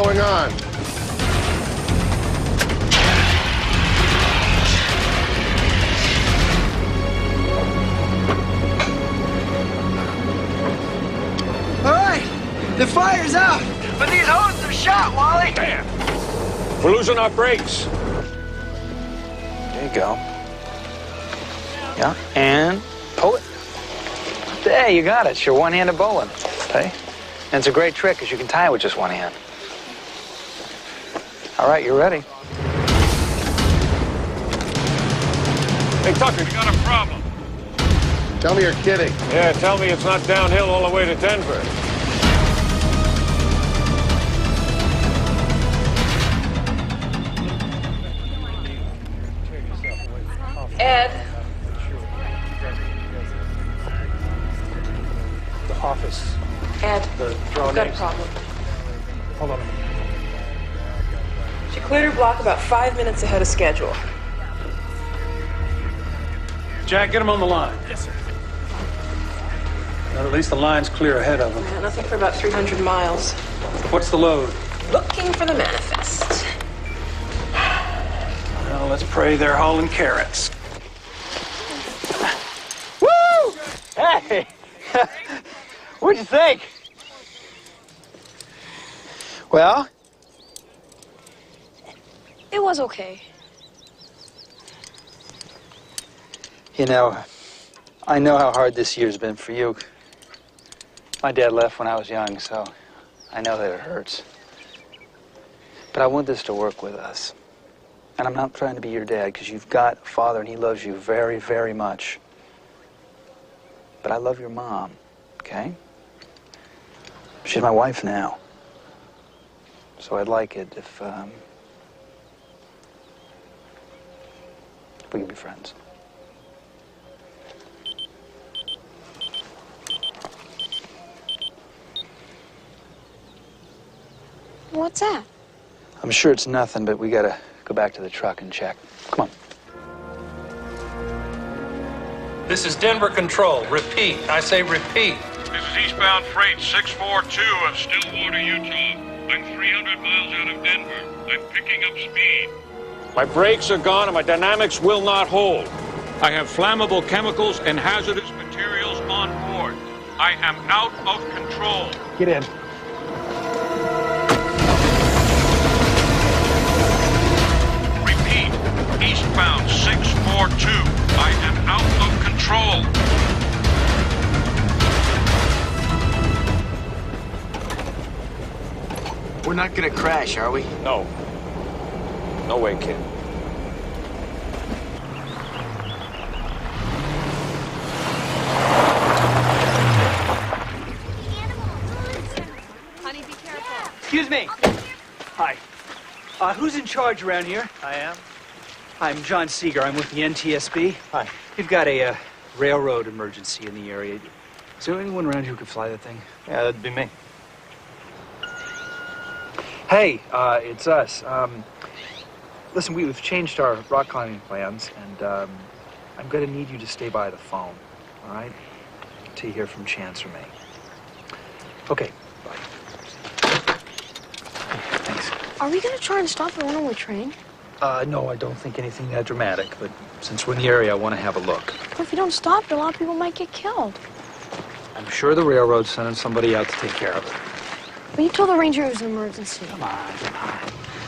going on? All right, the fire's out, but these hoses are shot, Wally. Damn! We're losing our brakes. There you go. Yeah, and pull it. There, you got it. It's your one-handed bowling. Okay? And it's a great trick because you can tie it with just one hand. All right, you're ready. Hey, Tucker, you got a problem. Tell me you're kidding. Yeah, tell me it's not downhill all the way to Denver. Ed. The office. Ed, The I've draw got a names. problem. Hold on a minute. She cleared her block about 5 minutes ahead of schedule. Jack, get him on the line. Yes, sir. Well, at least the line's clear ahead of him. Yeah, nothing for about 300 miles. What's the load? Looking for the manifest. Well, let's pray they're hauling carrots. Woo! Hey! What'd you think? Well? It was okay. You know, I know how hard this year's been for you. My dad left when I was young, so I know that it hurts. But I want this to work with us. And I'm not trying to be your dad, because you've got a father and he loves you very, very much. But I love your mom, okay? She's my wife now. So I'd like it if we could be friends. What's that? I'm sure it's nothing, but we gotta go back to the truck and check. Come on. This is Denver Control. Repeat. I say repeat. This is eastbound freight 642 of Stillwater, Utah. I'm 300 miles out of Denver. I'm picking up speed. My brakes are gone and my dynamics will not hold. I have flammable chemicals and hazardous materials on board. I am out of control. Get in. Repeat, eastbound 642. I am out of control. We're not gonna crash, are we? No. No way, kid. Honey, be careful. Excuse me. Hi. Who's in charge around here? I am. I'm John Seeger. I'm with the NTSB. Hi. We've got a railroad emergency in the area. Is there anyone around here who could fly that thing? Yeah, that'd be me. Hey, it's us. Listen, we've changed our rock climbing plans, and I'm going to need you to stay by the phone, all right? Until you hear from Chance or me. Okay, bye. Thanks. Are we gonna try and stop the runaway train? No, I don't think anything that dramatic, but since we're in the area, I want to have a look. But if you don't stop it, a lot of people might get killed. I'm sure the railroad's sending somebody out to take care of it. But you told the ranger it was an emergency. Come on, come on.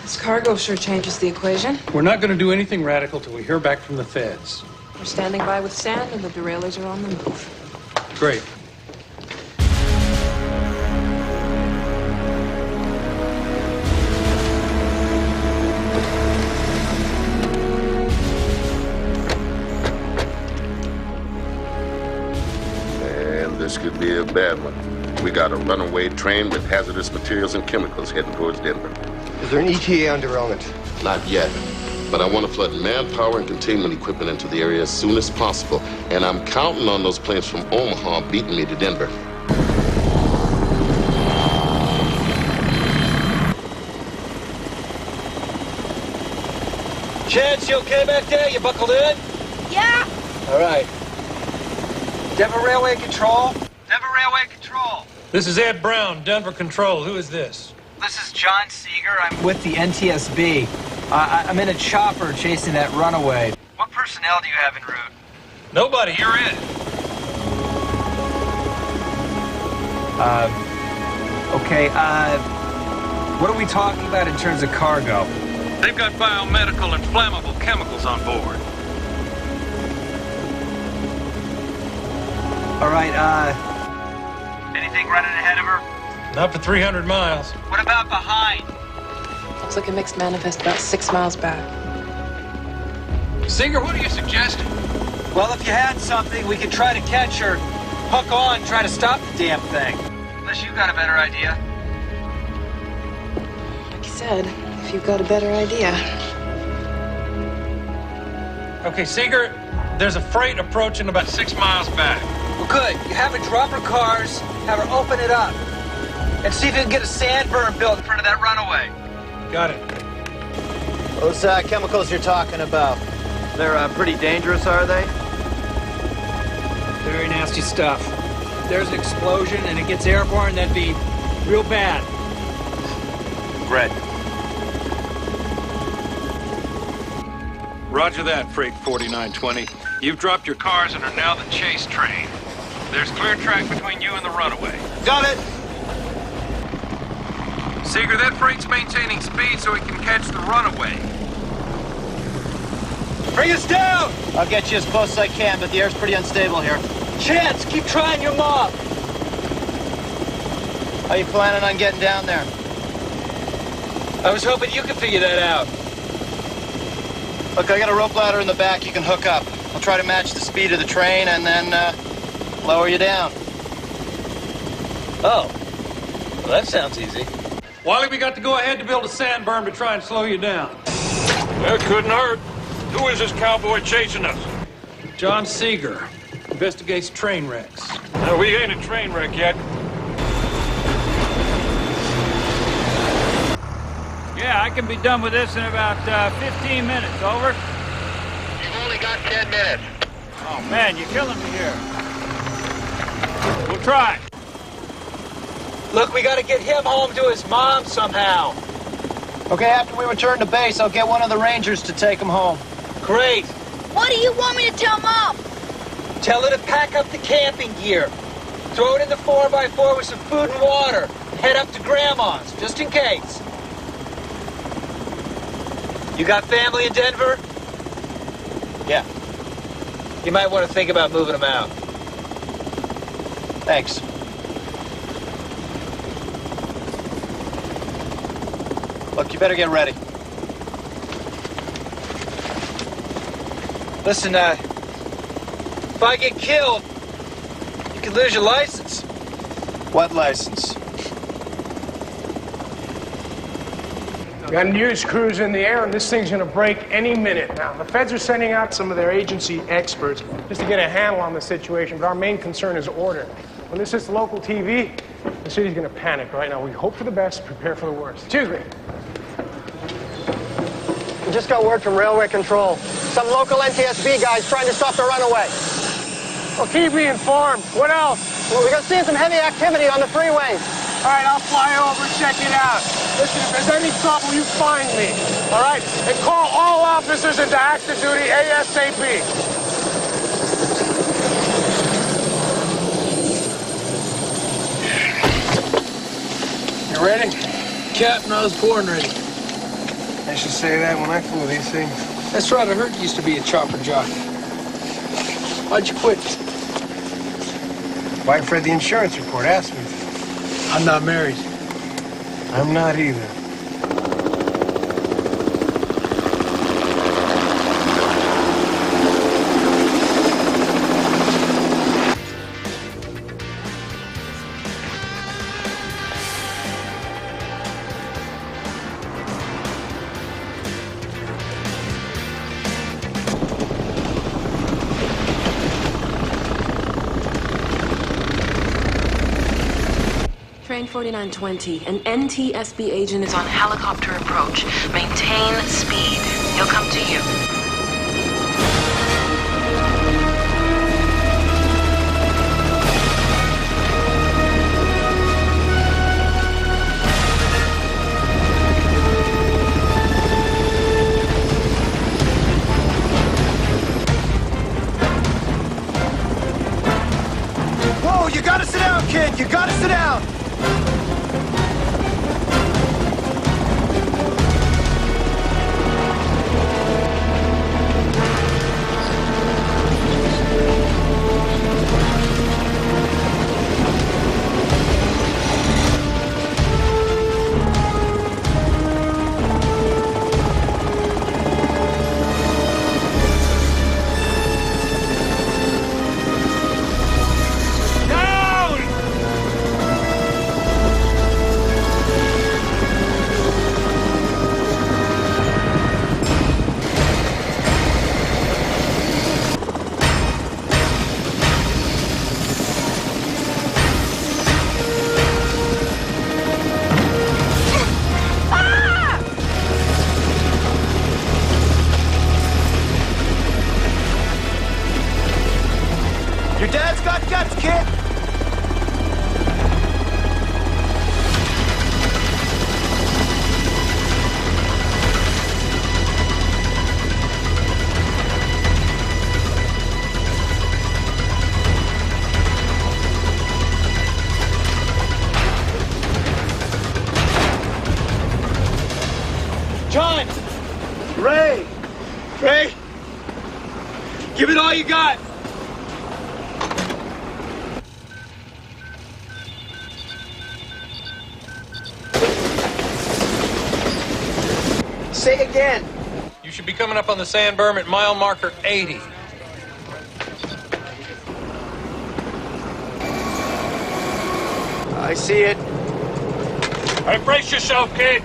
This cargo sure changes the equation. We're not going to do anything radical till we hear back from the feds. We're standing by with sand, and the derailleurs are on the move. Great. And this could be a bad one. We got a runaway train with hazardous materials and chemicals heading towards Denver. Is there an ETA on derailment? Not yet, but I want to flood manpower and containment equipment into the area as soon as possible. And I'm counting on those planes from Omaha beating me to Denver. Chance, you okay back there? You buckled in? Yeah! All right. Denver Railway Control? Denver Railway Control. This is Ed Brown, Denver Control. Who is this? This is John Seeger. I'm with the NTSB. I'm in a chopper chasing that runaway. What personnel do you have en route? Nobody, you're in. Okay, what are we talking about in terms of cargo? They've got biomedical and flammable chemicals on board. All right, anything running ahead of her? Not for 300 miles. What about behind? Looks like a mixed manifest about 6 miles back. Seeger, what are you suggesting? Well, if you had something, we could try to catch her, hook on, try to stop the damn thing. Unless you've got a better idea. Like you said, if you've got a better idea. Okay, Seeger, there's a freight approaching about 6 miles back. Well, good. You have her drop her cars, have her open it up, and see if you can get a sand berm built in front of that runaway. Got it. Those chemicals you're talking about, they're pretty dangerous, are they? Very nasty stuff. If there's an explosion and it gets airborne, that'd be real bad. Red. Roger that, Freight 4920. You've dropped your cars and are now the chase train. There's clear track between you and the runaway. Got it! Seeger, that freight's maintaining speed so it can catch the runaway. Bring us down! I'll get you as close as I can, but the air's pretty unstable here. Chance, keep trying your mob. How you planning on getting down there? I was hoping you could figure that out. Look, I got a rope ladder in the back you can hook up. I'll try to match the speed of the train and then lower you down. Oh. Well, that sounds easy. Wally, we got to go ahead to build a sand berm to try and slow you down. That couldn't hurt. Who is this cowboy chasing us? John Seeger investigates train wrecks. No, we ain't a train wreck yet. Yeah, I can be done with this in about 15 minutes. Over. You've only got 10 minutes. Oh, man, you're killing me here. We'll try. Look, we gotta get him home to his mom somehow. Okay, after we return to base, I'll get one of the Rangers to take him home. Great. What do you want me to tell Mom? Tell her to pack up the camping gear. Throw it in the 4x4 with some food and water. Head up to Grandma's, just in case. You got family in Denver? Yeah. You might want to think about moving them out. Thanks. Look, you better get ready. Listen, if I get killed, you could lose your license. What license? We got news crews in the air, and this thing's gonna break any minute now. The feds are sending out some of their agency experts just to get a handle on the situation, but our main concern is order. When this hits local TV, the city's gonna panic right now. We hope for the best, prepare for the worst. Excuse me. We just got word from Railway Control. Some local NTSB guys trying to stop the runaway. Well, keep me informed. What else? Well, we're seeing some heavy activity on the freeways. All right, I'll fly over and check it out. Listen, if there's any trouble, you find me. All right? And call all officers into active duty ASAP. You ready? Captain, I was born ready. I should say that when I flew these things. That's right, I heard you used to be a chopper jockey. Why'd you quit? Wife read the insurance report, asked me. I'm not married. I'm not either. Train 4920, an NTSB agent is on helicopter approach. Maintain speed. He'll come to you. you gotta sit down, kid! You gotta sit down! Your dad's got guts, kid! John! Ray! Ray! Give it all you got! Say again. You should be coming up on the sand berm at mile marker 80. I see it. All right, brace yourself, kid.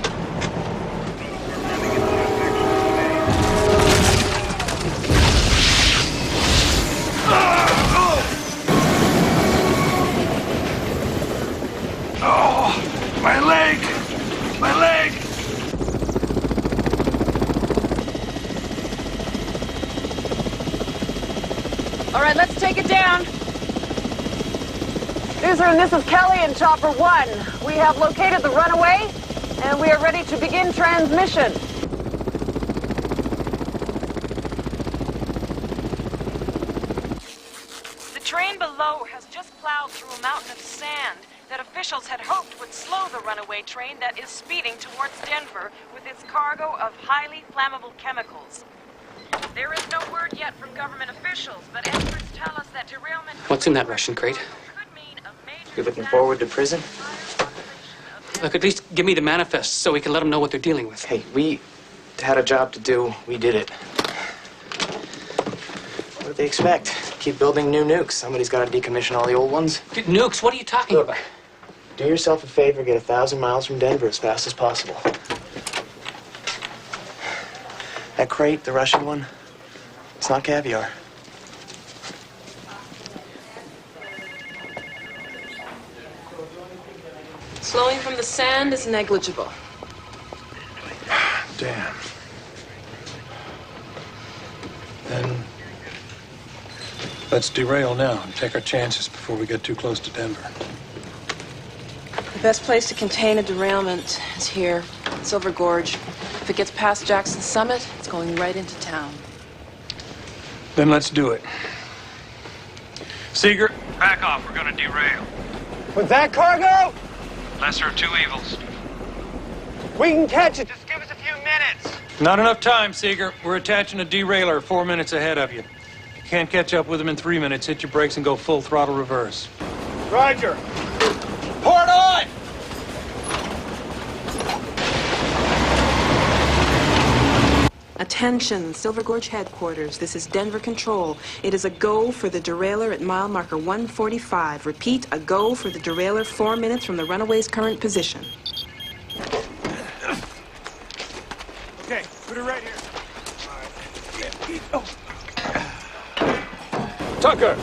Oh, my leg! My leg! All right, let's take it down. Newsroom, this is Kelly and Chopper 1. We have located the runaway, and we are ready to begin transmission. The train below has just plowed through a mountain of sand that officials had hoped would slow the runaway train that is speeding towards Denver with its cargo of highly flammable chemicals. There is no word yet from government officials, but experts tell us that derailment... What's in that Russian crate? You looking forward to prison? Look, at least give me the manifest so we can let them know what they're dealing with. Hey, we had a job to do. We did it. What did they expect? Keep building new nukes. Somebody's got to decommission all the old ones. Nukes? What are you talking about? Do yourself a favor, get 1,000 miles from Denver as fast as possible. That crate, the Russian one, it's not caviar. Slowing from the sand is negligible. Damn. Then let's derail now and take our chances before we get too close to Denver. The best place to contain a derailment is here, Silver Gorge. If it gets past Jackson Summit, it's going right into town. Then let's do it. Seeger, Back off, we're gonna derail. With that cargo, Lesser of two evils. we can catch it. Just give us a few minutes. not enough time, Seeger. We're attaching a derailer 4 minutes ahead of you. Can't catch up with them in 3 minutes. Hit your brakes and go full throttle reverse. Roger. Port on! Attention, Silver Gorge headquarters. This is Denver Control. It is a go for the derailleur at mile marker 145. Repeat, a go for the derailleur 4 minutes from the runaway's current position. Okay, put it right here. Tucker,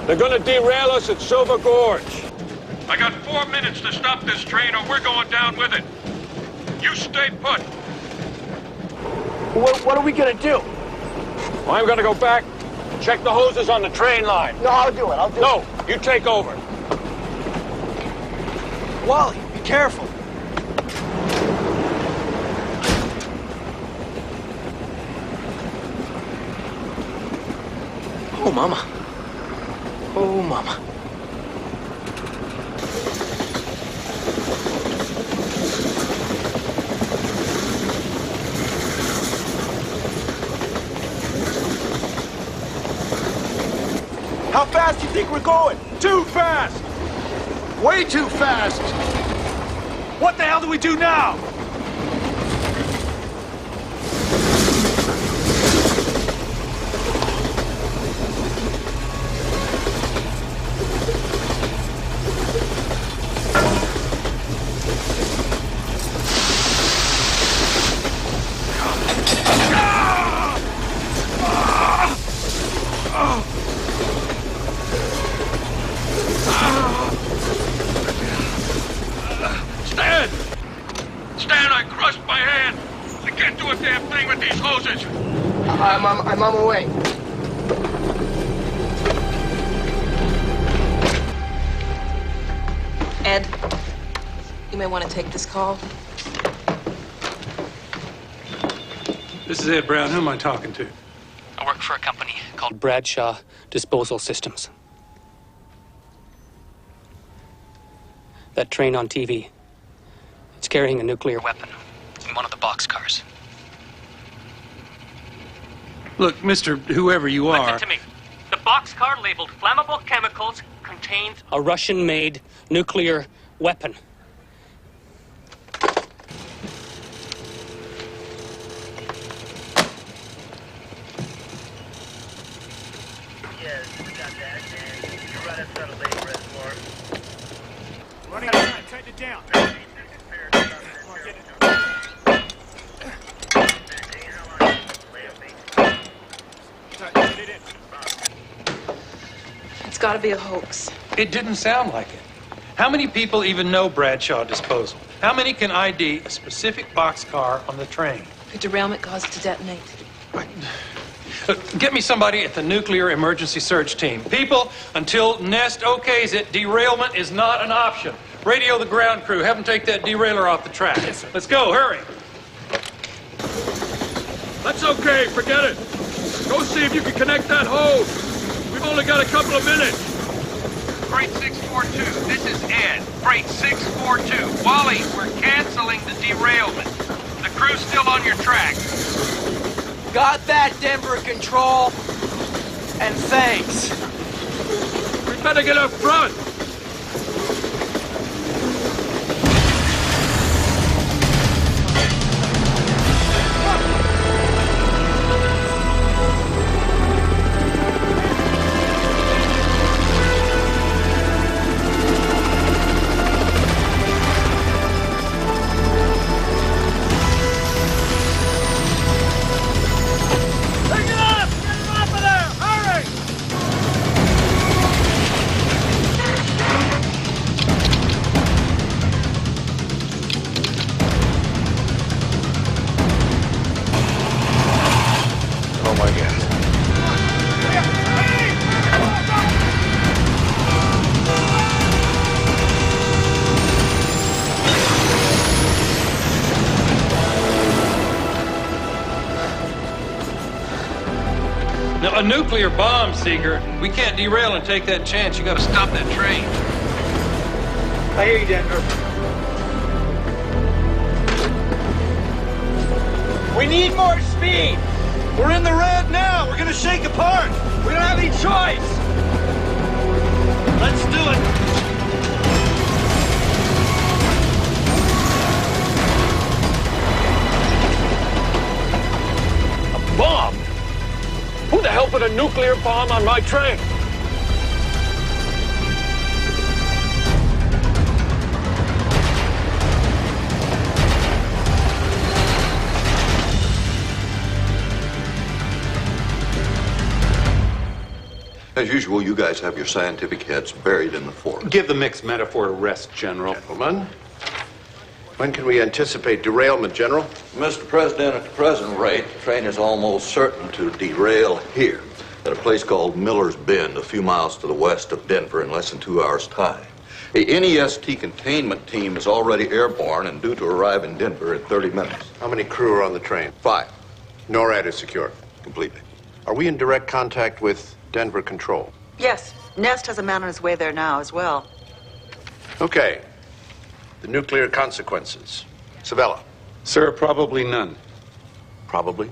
they're gonna derail us at Silver Gorge. I got 4 minutes to stop this train or we're going down with it. You stay put. What are we gonna do? I'm gonna go back, check the hoses on the train line. No, I'll do it. No, you take over. Wally, be careful. Oh, Mama. Oh, Mama. going too fast! Way too fast! What the hell do we do now? Stan, I crushed my hand. I can't do a damn thing with these hoses. I'm on my way. Ed, you may want to take this call. This is Ed Brown. Who am I talking to? I work for a company called Bradshaw Disposal Systems. That train on TV, it's carrying a nuclear weapon in one of the boxcars. Look, Mr. Whoever you are... Listen to me. The boxcar labeled flammable chemicals contains a Russian-made nuclear weapon. Running out of time. Tighten it down. It's got to be a hoax. It didn't sound like it. How many people even know Bradshaw Disposal? How many can ID a specific boxcar on the train? The derailment caused it to detonate. Get me somebody at the Nuclear Emergency Search Team. People, until NEST okays it, derailment is not an option. Radio the ground crew. Have them take that derailer off the track. Yes, Let's go. Hurry. That's okay. Forget it. Go see if you can connect that hose. We've only got a couple of minutes. Freight 642, this is Ed. Freight 642. Wally, we're canceling the derailment. The crew's still on your track. Got that, Denver Control. And thanks. We better get up front. Now, a nuclear bomb, Seeger. We can't derail and take that chance. You gotta stop that train. I hear you, Denver. We need more speed. We're in the red now. We're gonna shake apart. We don't have any choice. Let's do it. Bomb? Who the hell put a nuclear bomb on my train? As usual, you guys have your scientific heads buried in the forest. Give the mixed metaphor a rest, General. Gentlemen, when can we anticipate derailment, General? Mr. President, at the present rate, the train is almost certain to derail here at a place called Miller's Bend, a few miles to the west of Denver, in less than 2 hours' time. The NEST containment team is already airborne and due to arrive in Denver in 30 minutes. How many crew are on the train? 5. NORAD is secure. Completely. Are we in direct contact with Denver Control? Yes, Nest has a man on his way there now as well. Okay. The nuclear consequences. Savella. Sir, probably none. Probably.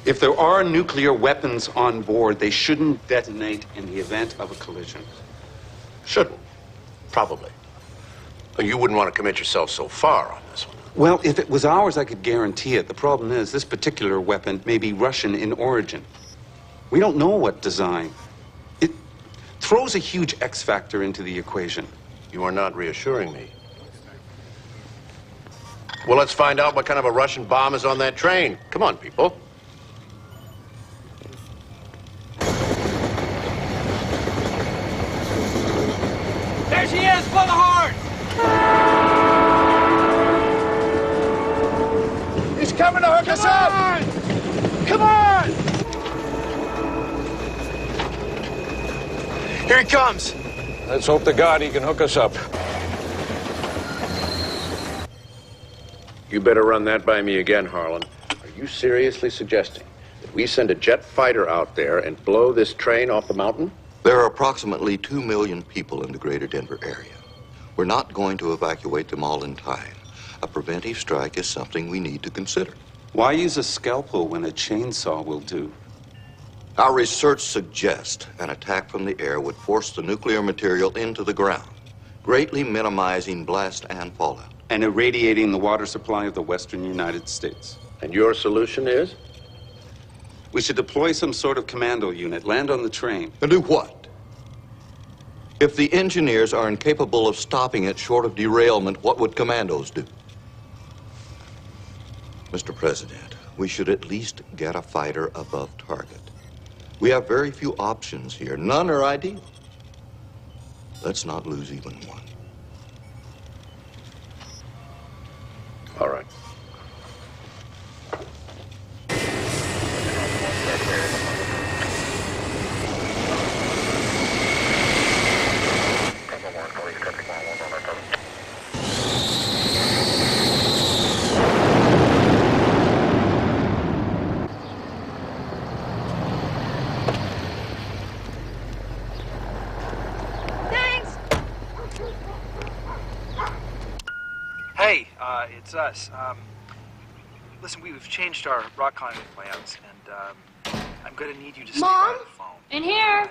If there are nuclear weapons on board, they shouldn't detonate in the event of a collision. Shouldn't. Probably. But you wouldn't want to commit yourself so far on this one. Well, if it was ours, I could guarantee it. The problem is, this particular weapon may be Russian in origin. We don't know what design. It throws a huge X factor into the equation. You are not reassuring me. Well, let's find out what kind of a Russian bomb is on that train. Come on, people. There she is! Blow the horn! He's coming to hook us up! Come on! Here he comes. Let's hope to God he can hook us up. You better run that by me again, Harlan. Are you seriously suggesting that we send a jet fighter out there and blow this train off the mountain? There are approximately 2 million people in the greater Denver area. We're not going to evacuate them all in time. A preventive strike is something we need to consider. Why use a scalpel when a chainsaw will do? Our research suggests an attack from the air would force the nuclear material into the ground, greatly minimizing blast and fallout. And irradiating the water supply of the western United States. And your solution is? We should deploy some sort of commando unit, land on the train. And do what? If the engineers are incapable of stopping it short of derailment, what would commandos do? Mr. President, we should at least get a fighter above target. We have very few options here. None are ideal. Let's not lose even one. All right. Hey, it's us. Listen, we've changed our rock climbing plans, and I'm gonna need you to stay by the phone. In here.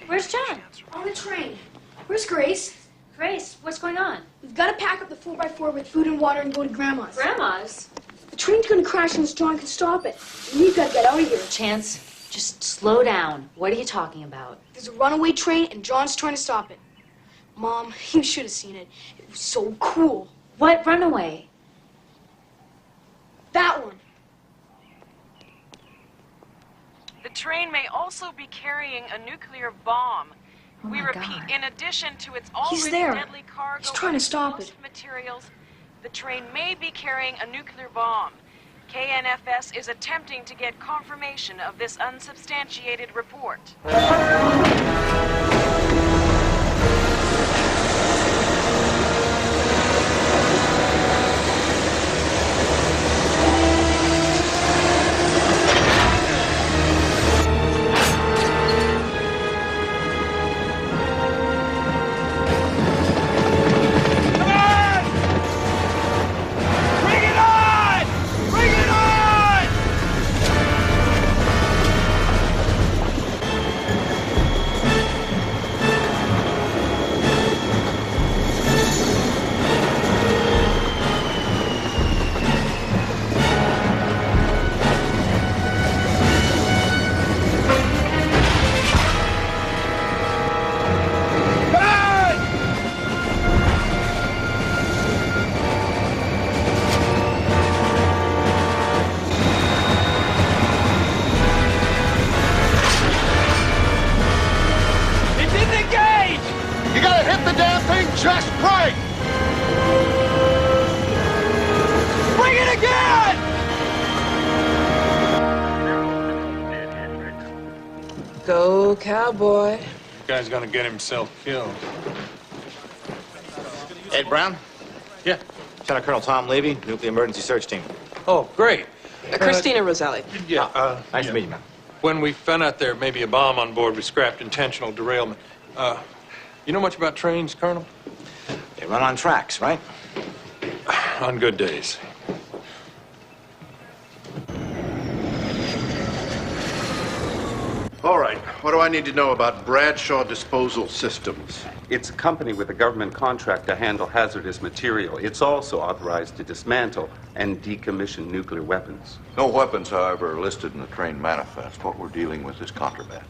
Where's John? On the train. Where's Grace? Grace, what's going on? We've got to pack up the 4x4 with food and water and go to Grandma's. Grandma's? The train's going to crash unless John can stop it. We've got to get out of here. Chance, just slow down. What are you talking about? There's a runaway train and John's trying to stop it. Mom, you should have seen it. It was so cool. What runaway? That one. The train may also be carrying a nuclear bomb. Oh We my repeat, God. in addition to its He's already there. deadly cargo He's trying to of stop explosive materials, the train may be carrying a nuclear bomb. KNFS is attempting to get confirmation of this unsubstantiated report. Just right! Bring it again! Go, cowboy. Guy's gonna get himself killed. Ed Brown? Yeah. Lieutenant Colonel Tom Levy, Nuclear Emergency Search Team. Oh, great. Christina Roselli. Yeah. Nice to meet you, man. When we found out there may be a bomb on board, we scrapped intentional derailment. You know much about trains, Colonel? They run on tracks, right? On good days. All right. What do I need to know about Bradshaw Disposal Systems? It's a company with a government contract to handle hazardous material. It's also authorized to dismantle and decommission nuclear weapons. No weapons, however, are listed in the train manifest. What we're dealing with is contraband.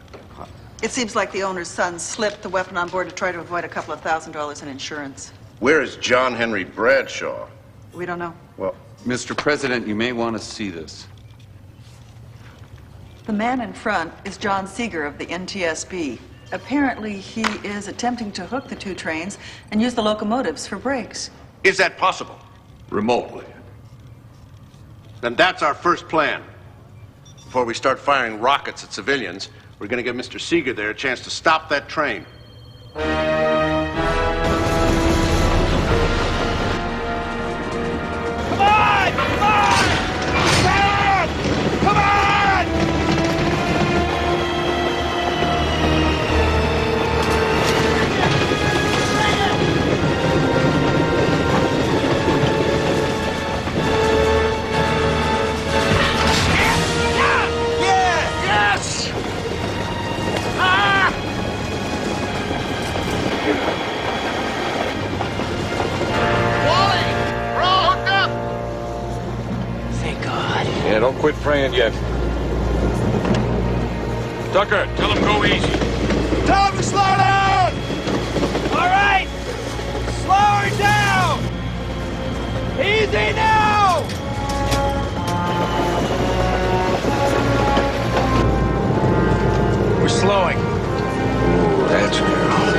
It seems like the owner's son slipped the weapon on board to try to avoid a couple of $1,000 in insurance. Where is John Henry Bradshaw? We don't know. Well, Mr. President, you may want to see this. The man in front is John Seeger of the NTSB. Apparently, he is attempting to hook the two trains and use the locomotives for brakes. is that possible? Remotely. Then that's our first plan. Before we start firing rockets at civilians, we're going to give Mr. Seeger there a chance to stop that train. Come on! Come on! Dad! Come on! Yes! Ah! Wally! We're all hooked up! Thank God. Yeah, don't quit praying yet. Tucker, tell him go easy. Tell him to slow down! All right! Slow her down! Easy now! We're slowing. That's good.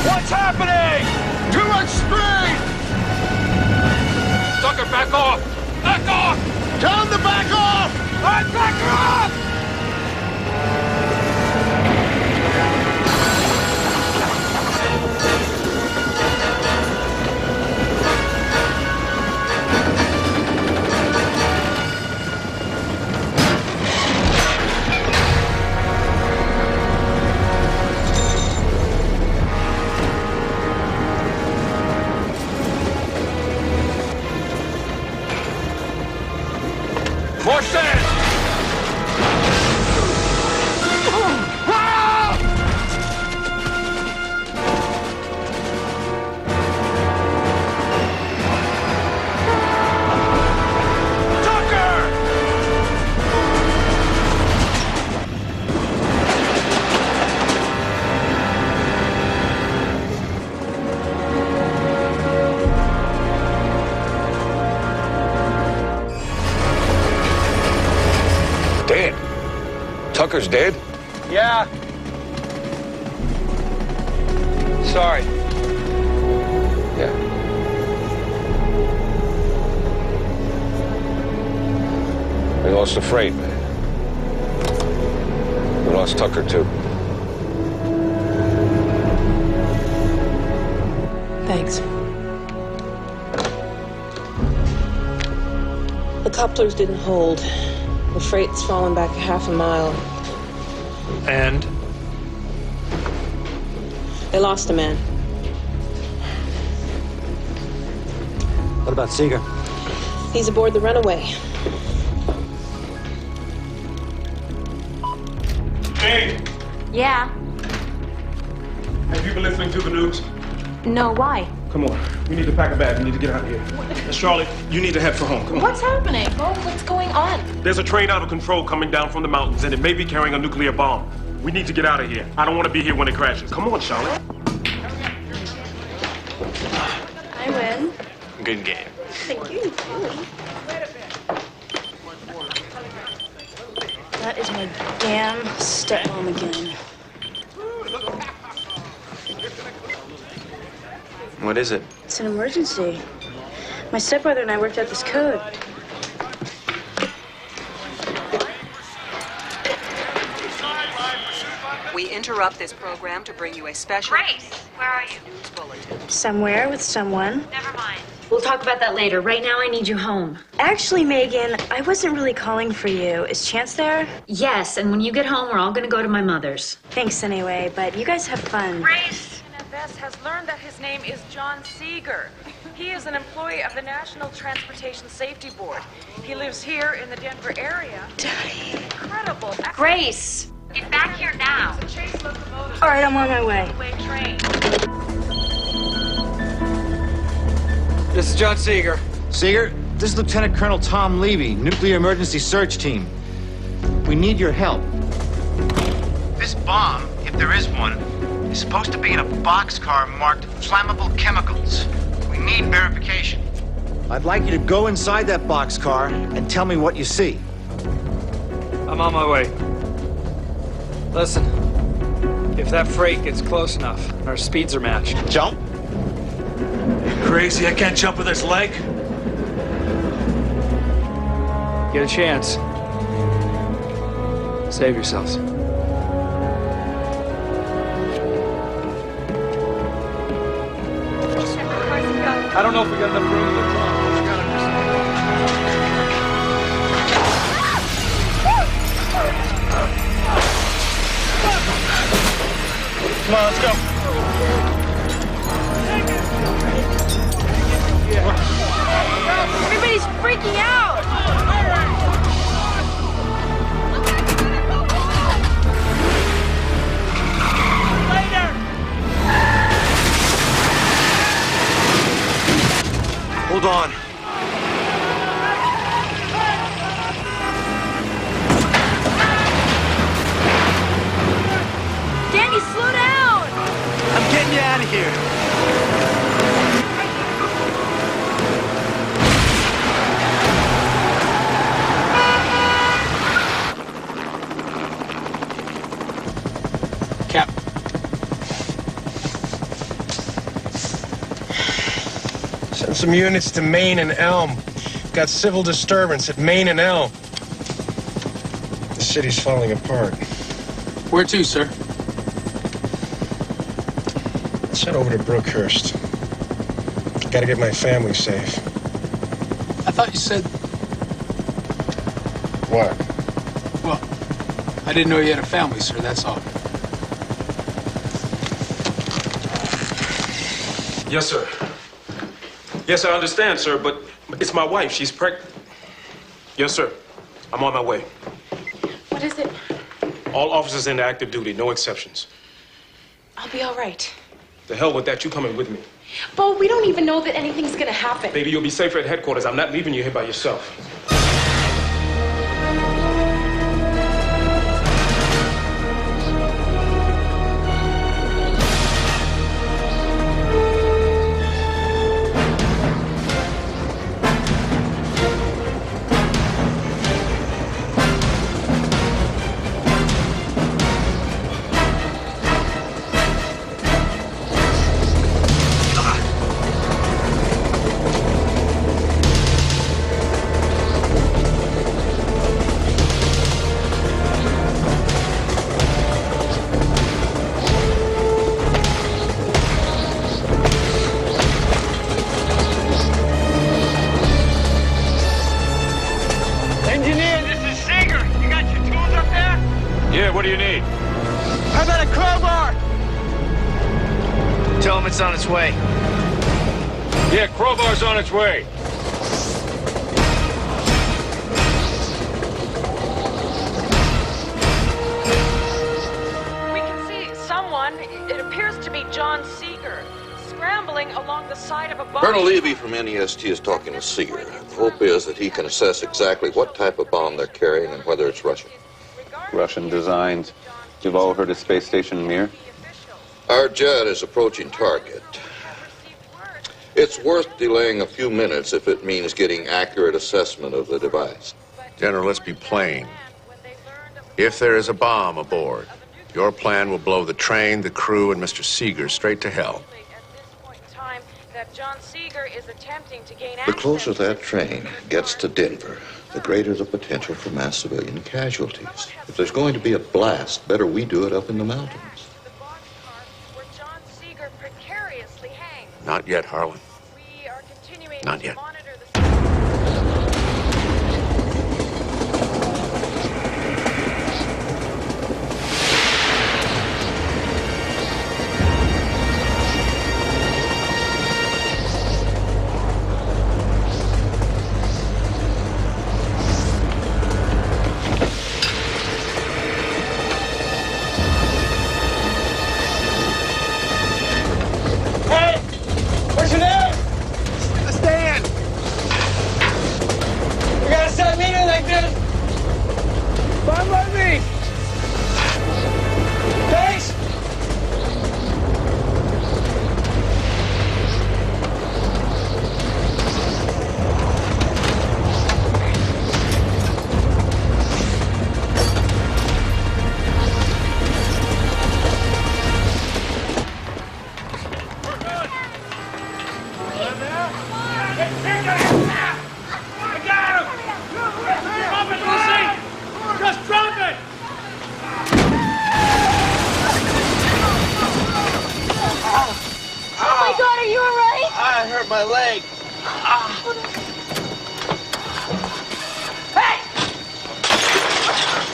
What's happening? Too much speed! Tucker, back off! Back off! Tell him to back off! All right, back her off! More sand! Dead? Tucker's dead? Yeah. Sorry. Yeah. We lost the freight, man. We lost Tucker, too. Thanks. The couplers didn't hold. The freight's fallen back a half a mile. And? They lost a man. What about Seeger? He's aboard the Runaway. Hey, Yeah? have you been listening to the news? No, why? Come on, we need to pack a bag. We need to get out of here. Charlotte, you need to head for home. Come on. What's happening? Oh, what's going on? There's a train out of control coming down from the mountains, and it may be carrying a nuclear bomb. We need to get out of here. I don't want to be here when it crashes. Come on, Charlotte. I win. Good game. Thank you. That is my damn stepmom again. What is it? It's an emergency. My stepbrother and I worked out this code. We interrupt this program to bring you a special... Grace, where are you? bulletin. Somewhere with someone. Never mind. We'll talk about that later. Right now, I need you home. Actually, Megan, I wasn't really calling for you. Is Chance there? Yes, and when you get home, we're all gonna go to my mother's. Thanks anyway, but you guys have fun. Grace Bess has learned that his name is John Seeger. He is an employee of the National Transportation Safety Board. He lives here in the Denver area. Daddy. Incredible. Grace! Get back here now. All right, I'm on my way. Train. This is John Seeger. Seeger, this is Lieutenant Colonel Tom Levy, Nuclear Emergency Search Team. We need your help. This bomb, if there is one, is supposed to be in a boxcar marked flammable chemicals. We need verification. I'd like you to go inside that boxcar and tell me what you see. I'm on my way. Listen, if that freight gets close enough, our speeds are matched. Jump? Crazy, I can't jump with this leg. Get a chance. Save yourselves. I don't know if we got enough room in the trunk. Come on, let's go. Everybody's freaking out. Hold on. Danny, slow down. I'm getting you out of here. Cap. Send some units to Main and Elm. Got civil disturbance at Main and Elm. The city's falling apart. Where to, sir? Let's head over to Brookhurst. Gotta get my family safe. I thought you said... What? Well, I didn't know you had a family, sir, that's all. Yes, sir. Yes, I understand, sir, but it's my wife. She's pregnant. Yes, sir. I'm on my way. What is it? All officers into active duty, no exceptions. I'll be all right. The hell with that. You coming with me. But we don't even know that anything's gonna happen. Baby, you'll be safer at headquarters. I'm not leaving you here by yourself. What do you need? How about a crowbar? Tell him it's on its way. Yeah, crowbar's on its way. We can see someone, it appears to be John Seeger, scrambling along the side of a bomb. Colonel Levy from NEST is talking with Seeger. The hope is that he can assess exactly what type of bomb they're carrying and whether it's Russian. Russian designed. You've all heard of Space Station Mir? Our jet is approaching target. It's worth delaying a few minutes if it means getting accurate assessment of the device. General, let's be plain. If there is a bomb aboard, your plan will blow the train, the crew, and Mr. Seeger straight to hell. That John Seeger is attempting to gain The closer that train gets to Denver, the greater the potential for mass civilian casualties. If there's going to be a blast, better we do it up in the mountains. where John Seeger precariously Not yet, Harlan. We are continuing Not to yet. monitor the... Hey! What's your name? Stan! You gotta stop meeting like this! Fine by me! Thanks! Just drop it! Oh my God, are you all right? I hurt my leg. Hey!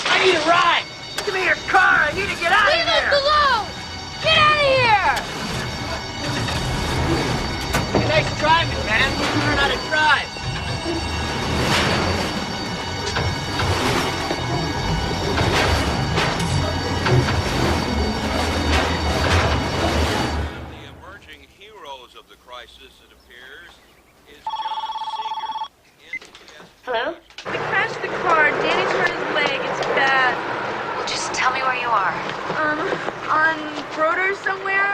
I need a ride. Give me your car. I need to get out Leave us alone! Get out of here! Hey, nice driving, man. Learn how to drive. Of the crisis, it appears, is John Seeger. Hello? We crashed the car. Danny's hurt his leg. It's bad. Well, just tell me where you are. On Broder somewhere.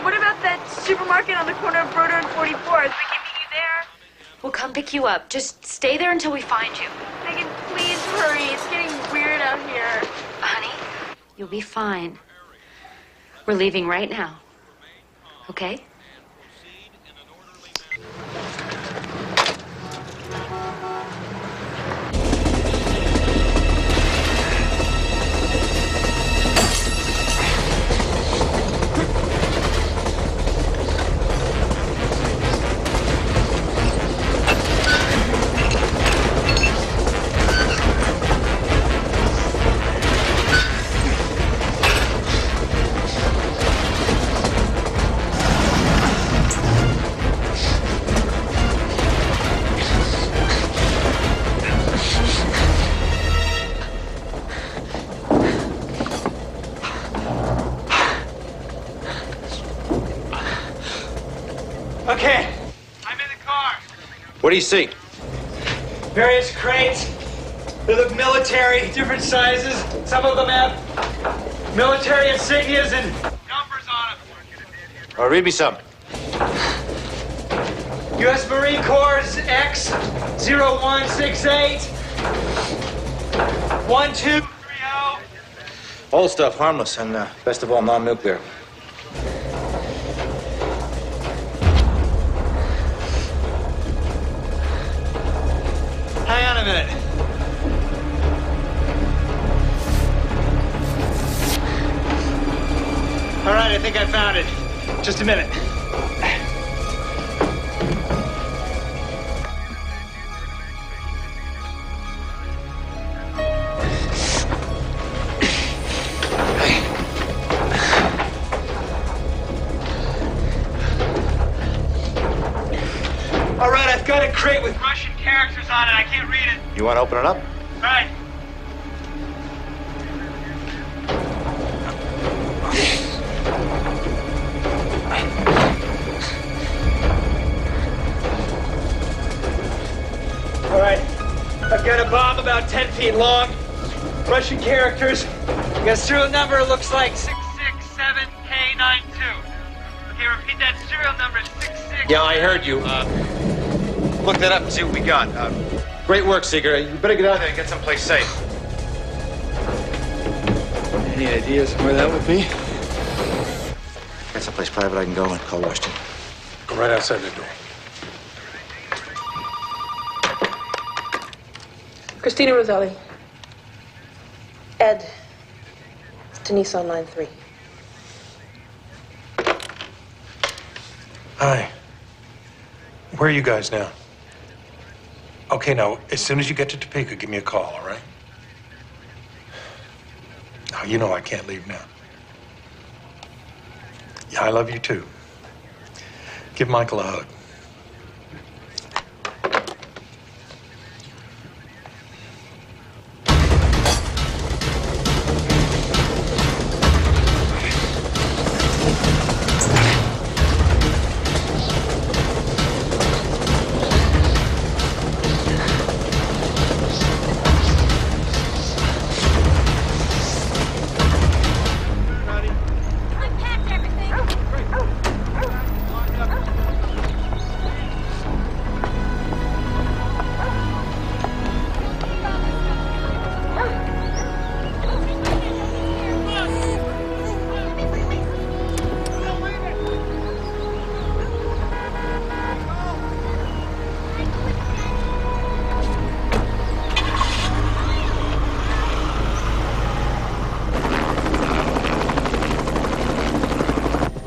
What about that supermarket on the corner of Broder and 44th? We can meet you there. We'll come pick you up. Just stay there until we find you. Megan, please hurry. It's getting weird out here. Honey, you'll be fine. We're leaving right now. Okay? Okay, I'm in the car. What do you see? various crates. They look military, different sizes. Some of them have military insignias and Numbers on them. All right, read me some. U.S. Marine Corps X-0168. 1230. Old stuff, harmless, and best of all, non-nuclear. Hang on a minute. All right, I think I found it. Just a minute. All right, I've got a crate with Russian characters on it. I can't read it. You want to open it up? All right. All right. I've got a bomb about 10 feet long. Russian characters. Got a serial number. Looks like 667K92. Okay, repeat that serial number. 66. Yeah, I heard you. Look that up and see what we got. Great work, Seeger. You better get out there and get someplace safe. Any ideas where that would be? Get someplace private I can go and call Washington. Go right outside the door. Christina Roselli. Ed. It's Denise on line 3. Hi. Where are you guys now? Okay, now, as soon as you get to Topeka, give me a call, all right? Oh, you know I can't leave now. Yeah, I love you too. Give Michael a hug.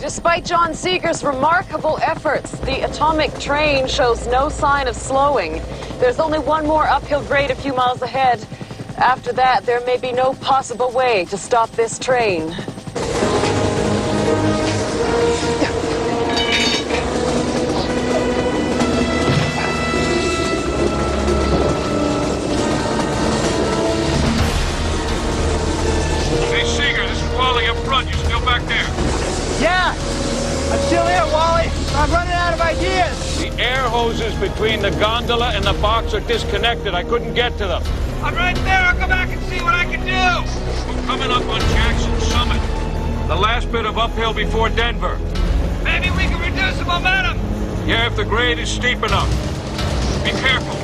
Despite John Seeger's remarkable efforts, the atomic train shows no sign of slowing. There's only one more uphill grade a few miles ahead. After that, there may be no possible way to stop this train. Hey, Seeger, this is Wally up front. You still back there? Yeah! I'm still here, Wally. I'm running out of ideas. The air hoses between the gondola and the box are disconnected. I couldn't get to them. I'm right there. I'll go back and see what I can do. We're coming up on Jackson Summit. The last bit of uphill before Denver. Maybe we can reduce the momentum. Yeah, if the grade is steep enough. Be careful.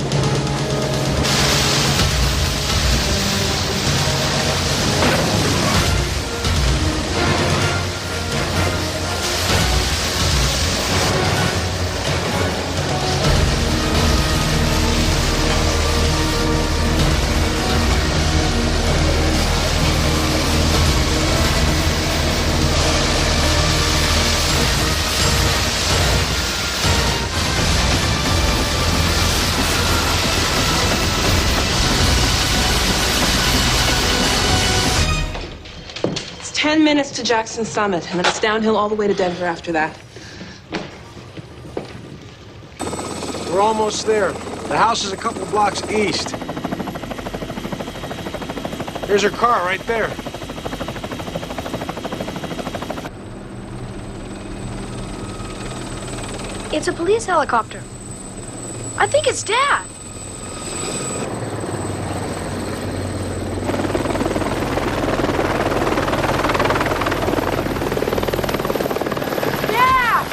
It's 10 minutes to Jackson Summit, and then it's downhill all the way to Denver after that. We're almost there. The house is a couple blocks east. There's her car right there. It's a police helicopter. I think it's Dad. Dad!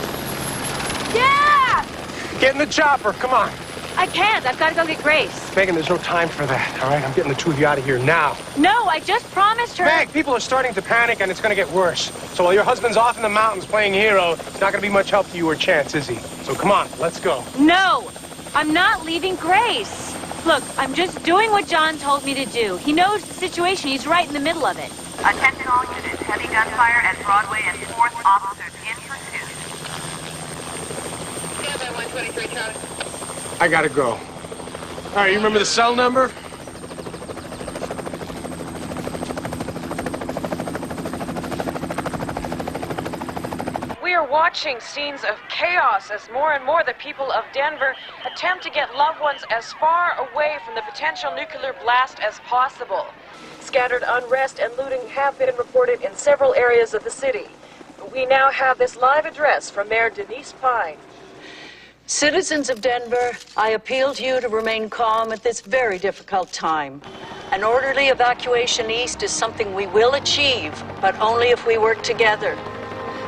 Dad! Get in the chopper, come on. I can't. I've got to go get Grace. Megan, there's no time for that, all right? I'm getting the two of you out of here now. No, I just promised her. Meg, people are starting to panic, and it's going to get worse. So while your husband's off in the mountains playing hero, it's not going to be much help to you or Chance, is he? So come on, let's go. No, I'm not leaving Grace. Look, I'm just doing what John told me to do. He knows the situation. He's right in the middle of it. Attention all units. Heavy gunfire at Broadway and 4th officers in pursuit. Stand by 123, Charlie. I gotta go. All right, you remember the cell number? We are watching scenes of chaos as more and more the people of Denver attempt to get loved ones as far away from the potential nuclear blast as possible. Scattered unrest and looting have been reported in several areas of the city. We now have this live address from Mayor Denise Pine. Citizens of Denver, I appeal to you to remain calm at this very difficult time. An orderly evacuation east is something we will achieve, but only if we work together.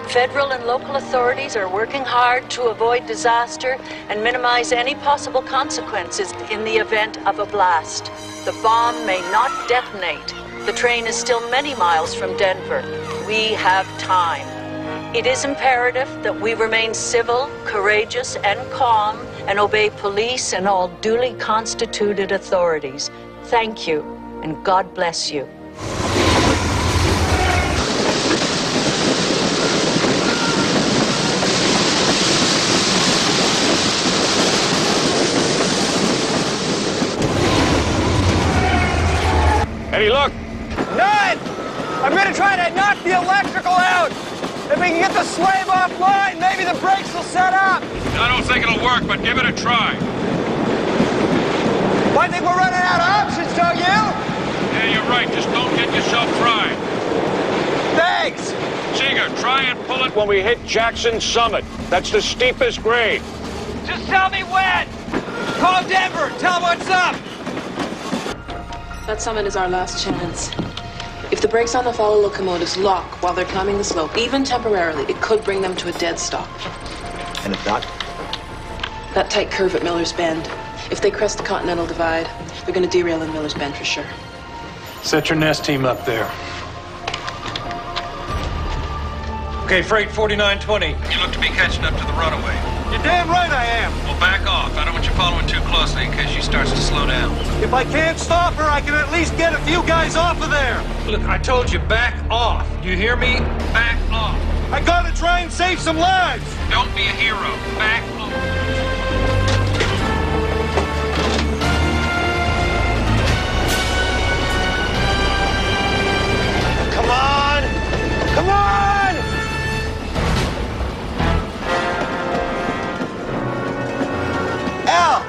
Federal and local authorities are working hard to avoid disaster and minimize any possible consequences in the event of a blast. The bomb may not detonate. The train is still many miles from Denver. We have time. It is imperative that we remain civil, courageous, and calm, and obey police and all duly constituted authorities. Thank you, and God bless you. Any luck? None! I'm gonna try to knock the electrical out! If we can get the slave offline, maybe the brakes will set up! I don't think it'll work, but give it a try. I think we're running out of options, don't you? Yeah, you're right. Just don't get yourself fried. Thanks! Seeger, try and pull it when we hit Jackson Summit. That's the steepest grade. Just tell me when! Call Denver! Tell them what's up! That summit is our last chance. If the brakes on the follow locomotives lock while they're climbing the slope, even temporarily, it could bring them to a dead stop. And if not? That tight curve at Miller's Bend. If they crest the Continental Divide, they're going to derail in Miller's Bend for sure. Set your nest team up there. Okay, freight 4920. You look to be catching up to the runaway. You're damn right I am. Well, back off. I don't want you following too closely in case she starts to slow down. If I can't stop her, I can at least get a few guys off of there. Look, I told you, back off. Do you hear me? Back off. I gotta try and save some lives. Don't be a hero. Back off. Come on! Come on! Al!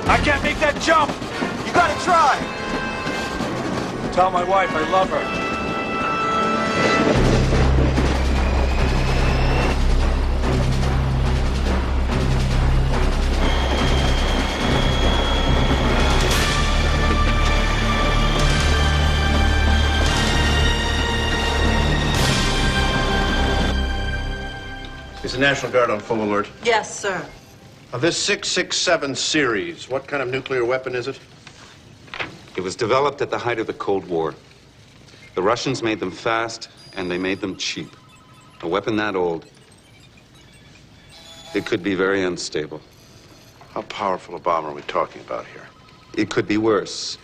I can't make that jump. You gotta try! Tell my wife I love her. Is the National Guard on full alert? Yes, sir. Of this 667 series, what kind of nuclear weapon is it? It was developed at the height of the Cold War. The Russians made them fast, and they made them cheap. A weapon that old, it could be very unstable. How powerful a bomb are we talking about here? It could be worse,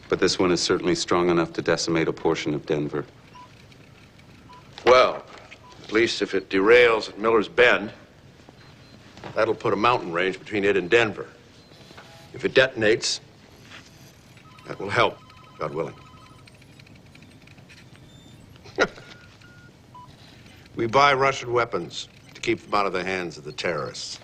but this one is certainly strong enough to decimate a portion of Denver. Well, at least if it derails at Miller's Bend, that'll put a mountain range between it and Denver. If it detonates, that will help, God willing. We buy Russian weapons to keep them out of the hands of the terrorists.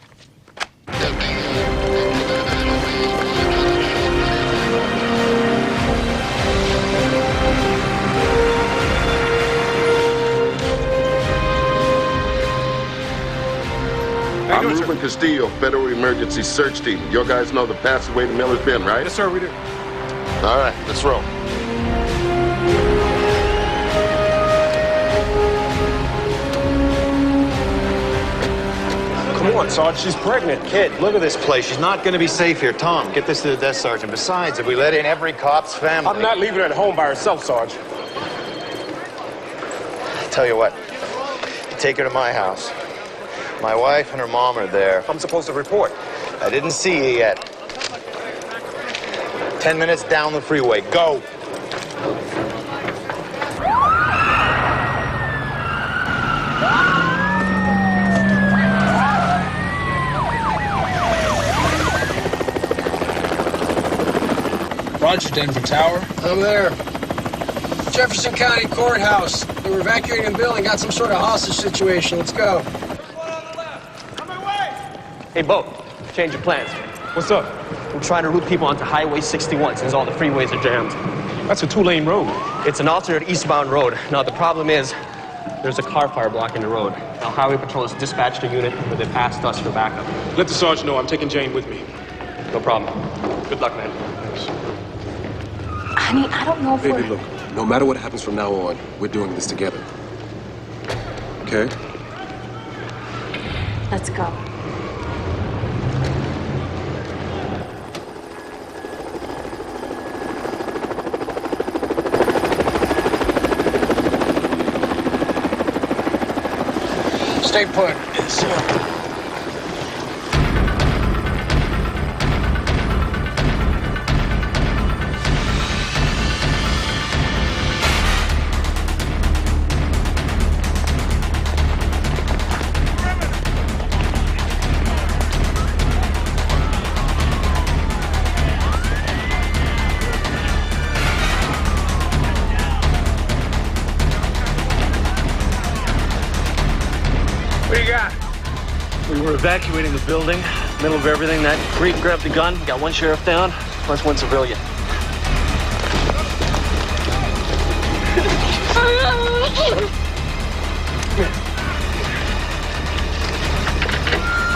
I'm Ruben Castillo, Federal Emergency Search Team. Your guys know the passageway to Miller's Bend, right? Yes, sir, we do. All right, let's roll. Come on, Sarge, she's pregnant. Kid, look at this place. She's not going to be safe here. Tom, get this to the desk sergeant. Besides, if we let in every cop's family... I'm not leaving her at home by herself, Sarge. Tell you what, take her to my house. My wife and her mom are there. I'm supposed to report. I didn't see you yet. 10 minutes down the freeway. Go. Roger, Denver Tower. I'm there. Jefferson County Courthouse. They were evacuating the building, got some sort of hostage situation. Let's go. Hey, Bo, change of plans. What's up? I'm trying to route people onto Highway 61 since all the freeways are jammed. That's a two-lane road. It's an alternate eastbound road. Now, the problem is there's a car fire blocking the road. Now, Highway Patrol has dispatched a unit, but they passed us for backup. Let the sergeant know I'm taking Jane with me. No problem. Good luck, man. Honey, I don't know if Baby, look, no matter what happens from now on, we're doing this together. Okay? Let's go. Stay put. Yes, sir. evacuating the building. Middle of everything, that creep grabbed the gun. We got one sheriff down, plus one civilian.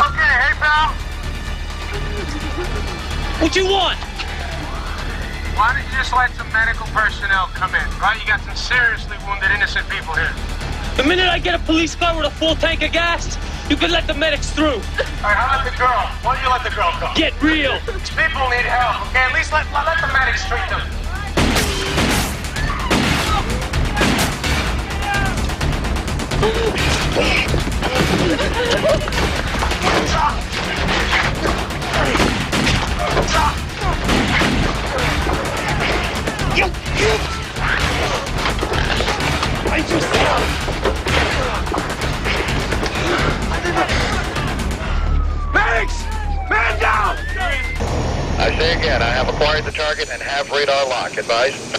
Okay, hey, pal. What you want? Why don't you just let some medical personnel come in, right? You got some seriously wounded innocent people here. The minute I get a police car with a full tank of gas, you can let the medics through. All right, how about the girl? Why don't you let the girl go? Get real. These people need help, okay? At least let the medics treat them. Medics! Man down! I say again, I have acquired the target and have radar lock. Advise.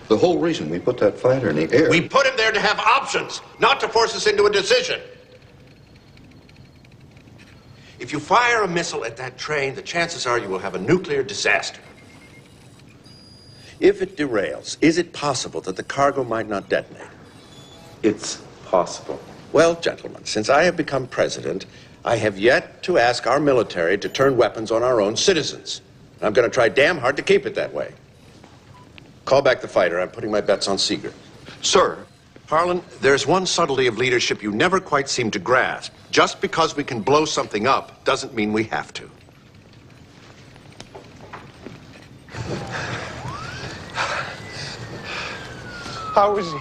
The whole reason we put that fighter in the air. We put him there to have options, not to force us into a decision. If you fire a missile at that train, the chances are you will have a nuclear disaster. If it derails, is it possible that the cargo might not detonate? It's possible. Well, gentlemen, since I have become president, I have yet to ask our military to turn weapons on our own citizens. And I'm going to try damn hard to keep it that way. Call back the fighter. I'm putting my bets on Seeger. Sir. Harlan, there's one subtlety of leadership you never quite seem to grasp. Just because we can blow something up doesn't mean we have to. How is he?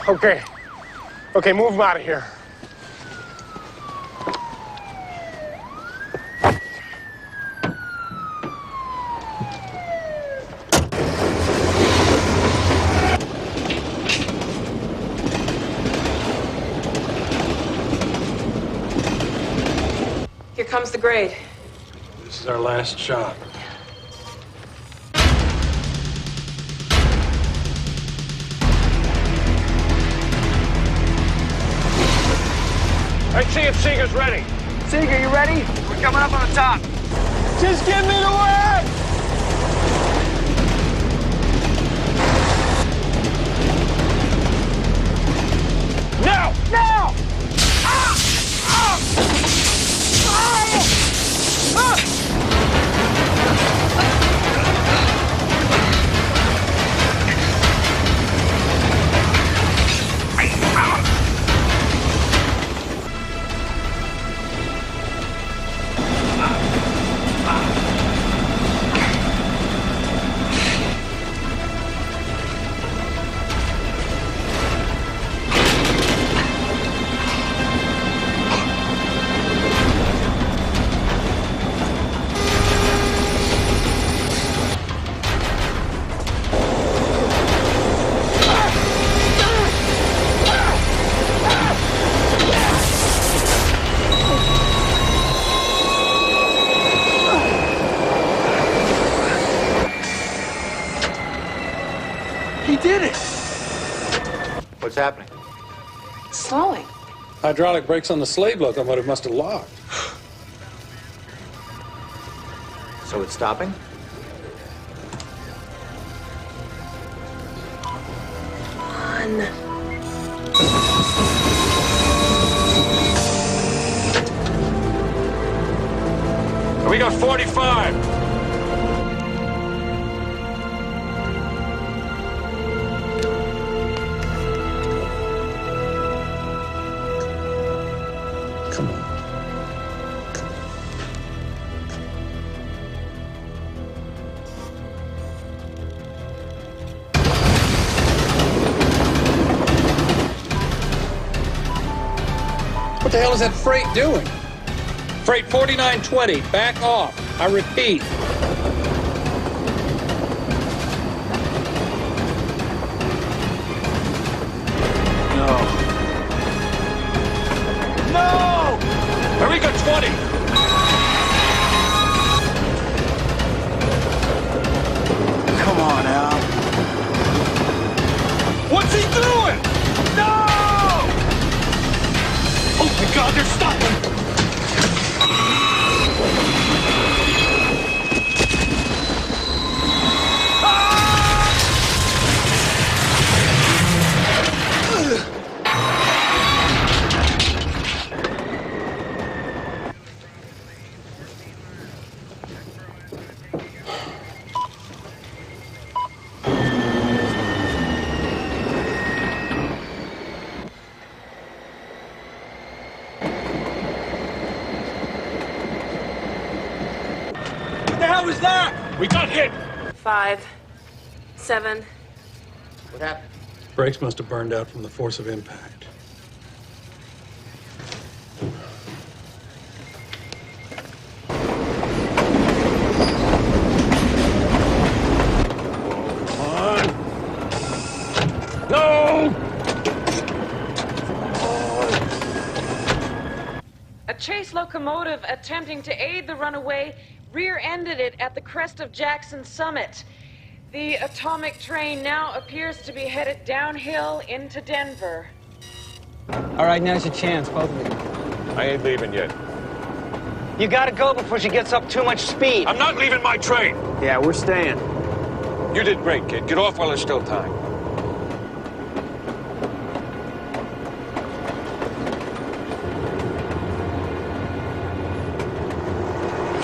Okay. Okay, move him out of here. Here comes the grade. This is our last shot. Let's see if Seeger's ready. Seeger, you ready? We're coming up on the top. Just give me the word! Now! Now! He did it! What's happening? Slowing. Hydraulic brakes on the slave locomotive must have locked. So it's stopping? We got 45. What the hell is that freight doing? Freight 4920, back off. I repeat. No! Eureka 20. Come on, Al. not hit! 5, 7. What happened? Brakes must have burned out from the force of impact. No! A chase locomotive attempting to aid the runaway rear-ended it at the crest of Jackson Summit. The atomic train now appears to be headed downhill into Denver. All right, now's your chance, both of you. I ain't leaving yet. You gotta go before she gets up too much speed. I'm not leaving my train! Yeah, we're staying. You did great, kid. Get off while there's still time.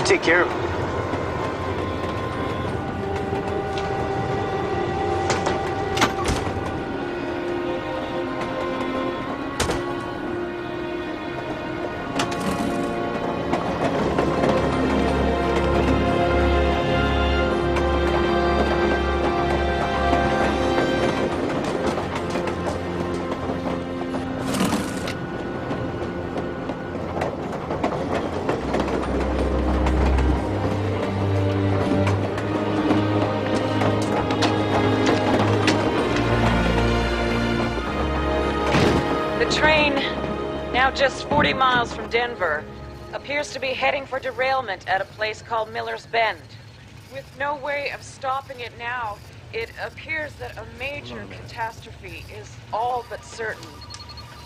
Take care of him. Just 40 miles from Denver, appears to be heading for derailment at a place called Miller's Bend. With no way of stopping it now, it appears that a major catastrophe is all but certain.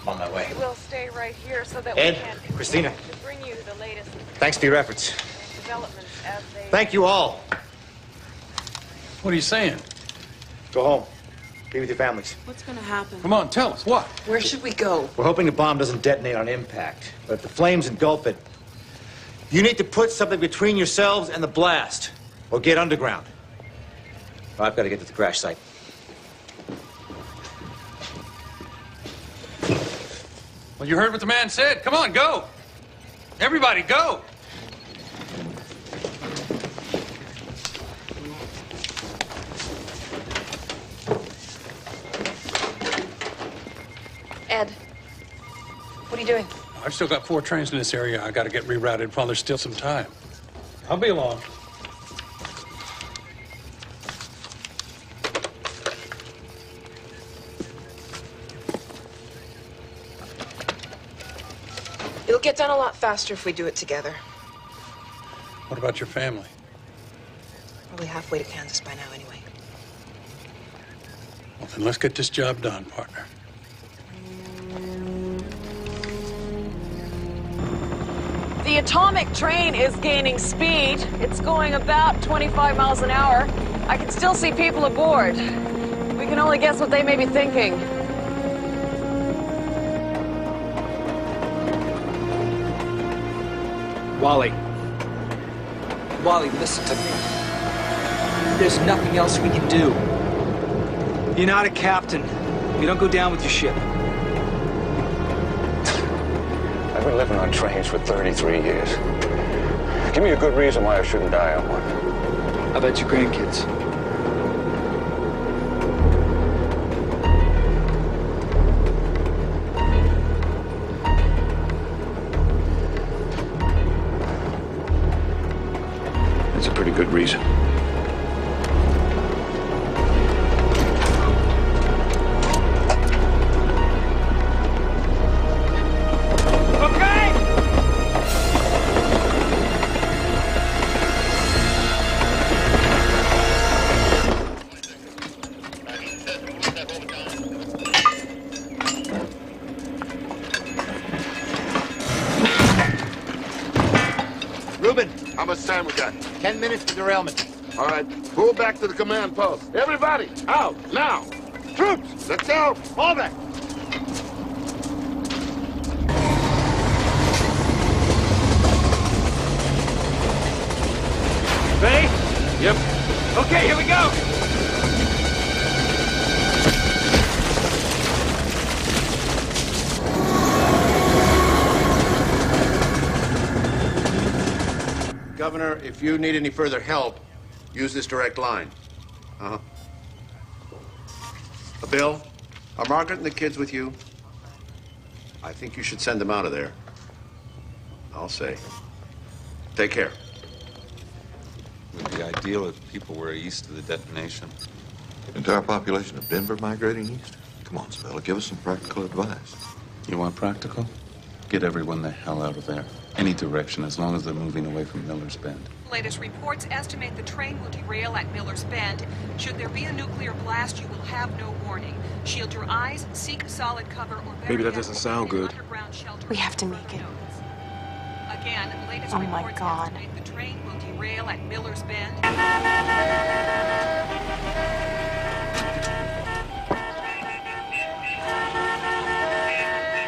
On my way. We'll stay right here so that Ed, we can continue Christina. to bring you the latest Thanks for your efforts. developments as they... Thank you all. What are you saying? Go home. Be with your families. What's gonna happen? Come on, tell us. What? Where should we go? We're hoping the bomb doesn't detonate on impact. But if the flames engulf it, you need to put something between yourselves and the blast. Or get underground. I've got to get to the crash site. Well, you heard what the man said. Come on, go. Everybody, go. Ed, what are you doing? I've still got 4 trains in this area. I got to get rerouted while there's still some time. I'll be along. It'll get done a lot faster if we do it together. What about your family? Probably halfway to Kansas by now anyway. Well, then let's get this job done, partner. The atomic train is gaining speed. It's going about 25 miles an hour. I can still see people aboard. We can only guess what they may be thinking. Wally. Wally, listen to me. There's nothing else we can do. You're not a captain. You don't go down with your ship. I've been living on trains for 33 years. Give me a good reason why I shouldn't die on one. How about your grandkids? That's a pretty good reason. How much time we got? 10 minutes to derailment. All right, pull back to the command post. Everybody, out, now. Troops, let's go. All back. Ready? Yep. Okay, here we go. Governor, if you need any further help, Use this direct line. Uh-huh. Bill, are Margaret and the kids with you? I think you should send them out of there. I'll say. Take care. It would be ideal if people were east of the detonation. Entire population of Denver migrating east? Come on, Spella, give us some practical advice. You want practical? Get everyone the hell out of there. Any direction, as long as they're moving away from Miller's Bend. Latest reports estimate the train will derail at Miller's Bend. Should there be a nuclear blast, you will have no warning. Shield your eyes, seek solid cover, or better Maybe that yet, doesn't sound good. underground shelter. We have to make it. Again, latest Oh my reports God. estimate the train will derail at Miller's Bend.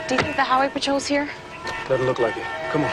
Do you think the highway patrol's here? Doesn't look like it. Come on.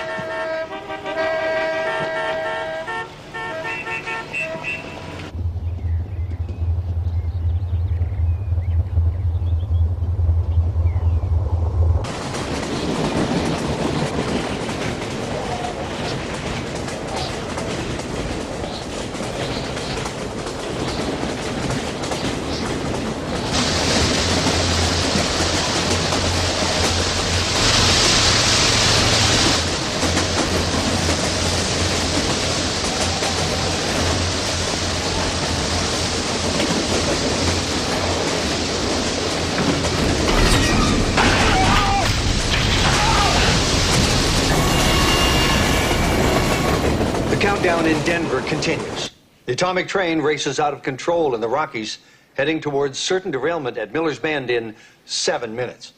The countdown in Denver continues. The atomic train races out of control in the Rockies, heading towards certain derailment at Miller's Bend in 7 minutes.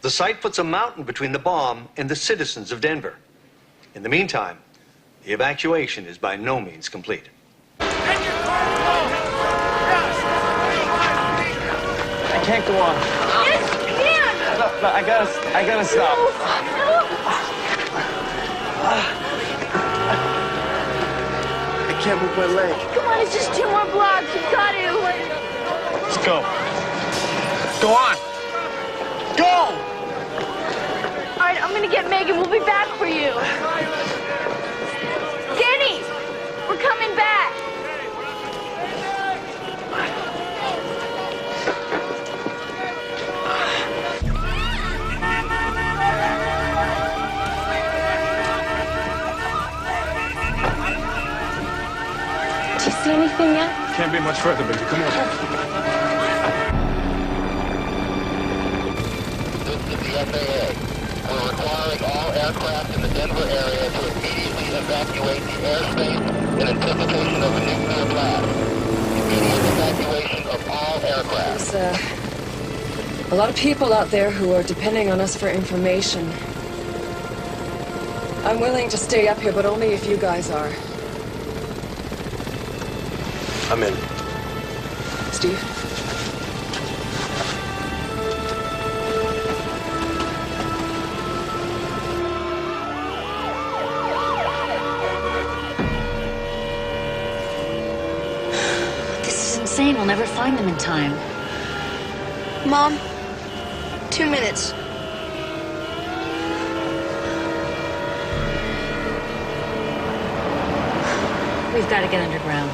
The site puts a mountain between the bomb and the citizens of Denver. In the meantime, the evacuation is by no means complete. I can't go on. Yes, you can! No, I gotta stop. I can't move my leg. Come on, it's just 2 more blocks. You've got to. Let's go. Go on. Go! All right, I'm going to get Megan. We'll be back for you. Denny, we're coming back. Do you see anything yet? Can't be much further, baby. Come on. This is the FAA. We're requiring all aircraft in the Denver area to immediately evacuate the airspace in anticipation of a nuclear blast. Immediate evacuation of all aircraft. There's a lot of people out there who are depending on us for information. I'm willing to stay up here, but only if you guys are. I'm in. Steve? This is insane. We'll never find them in time. Mom, 2 minutes. We've got to get underground.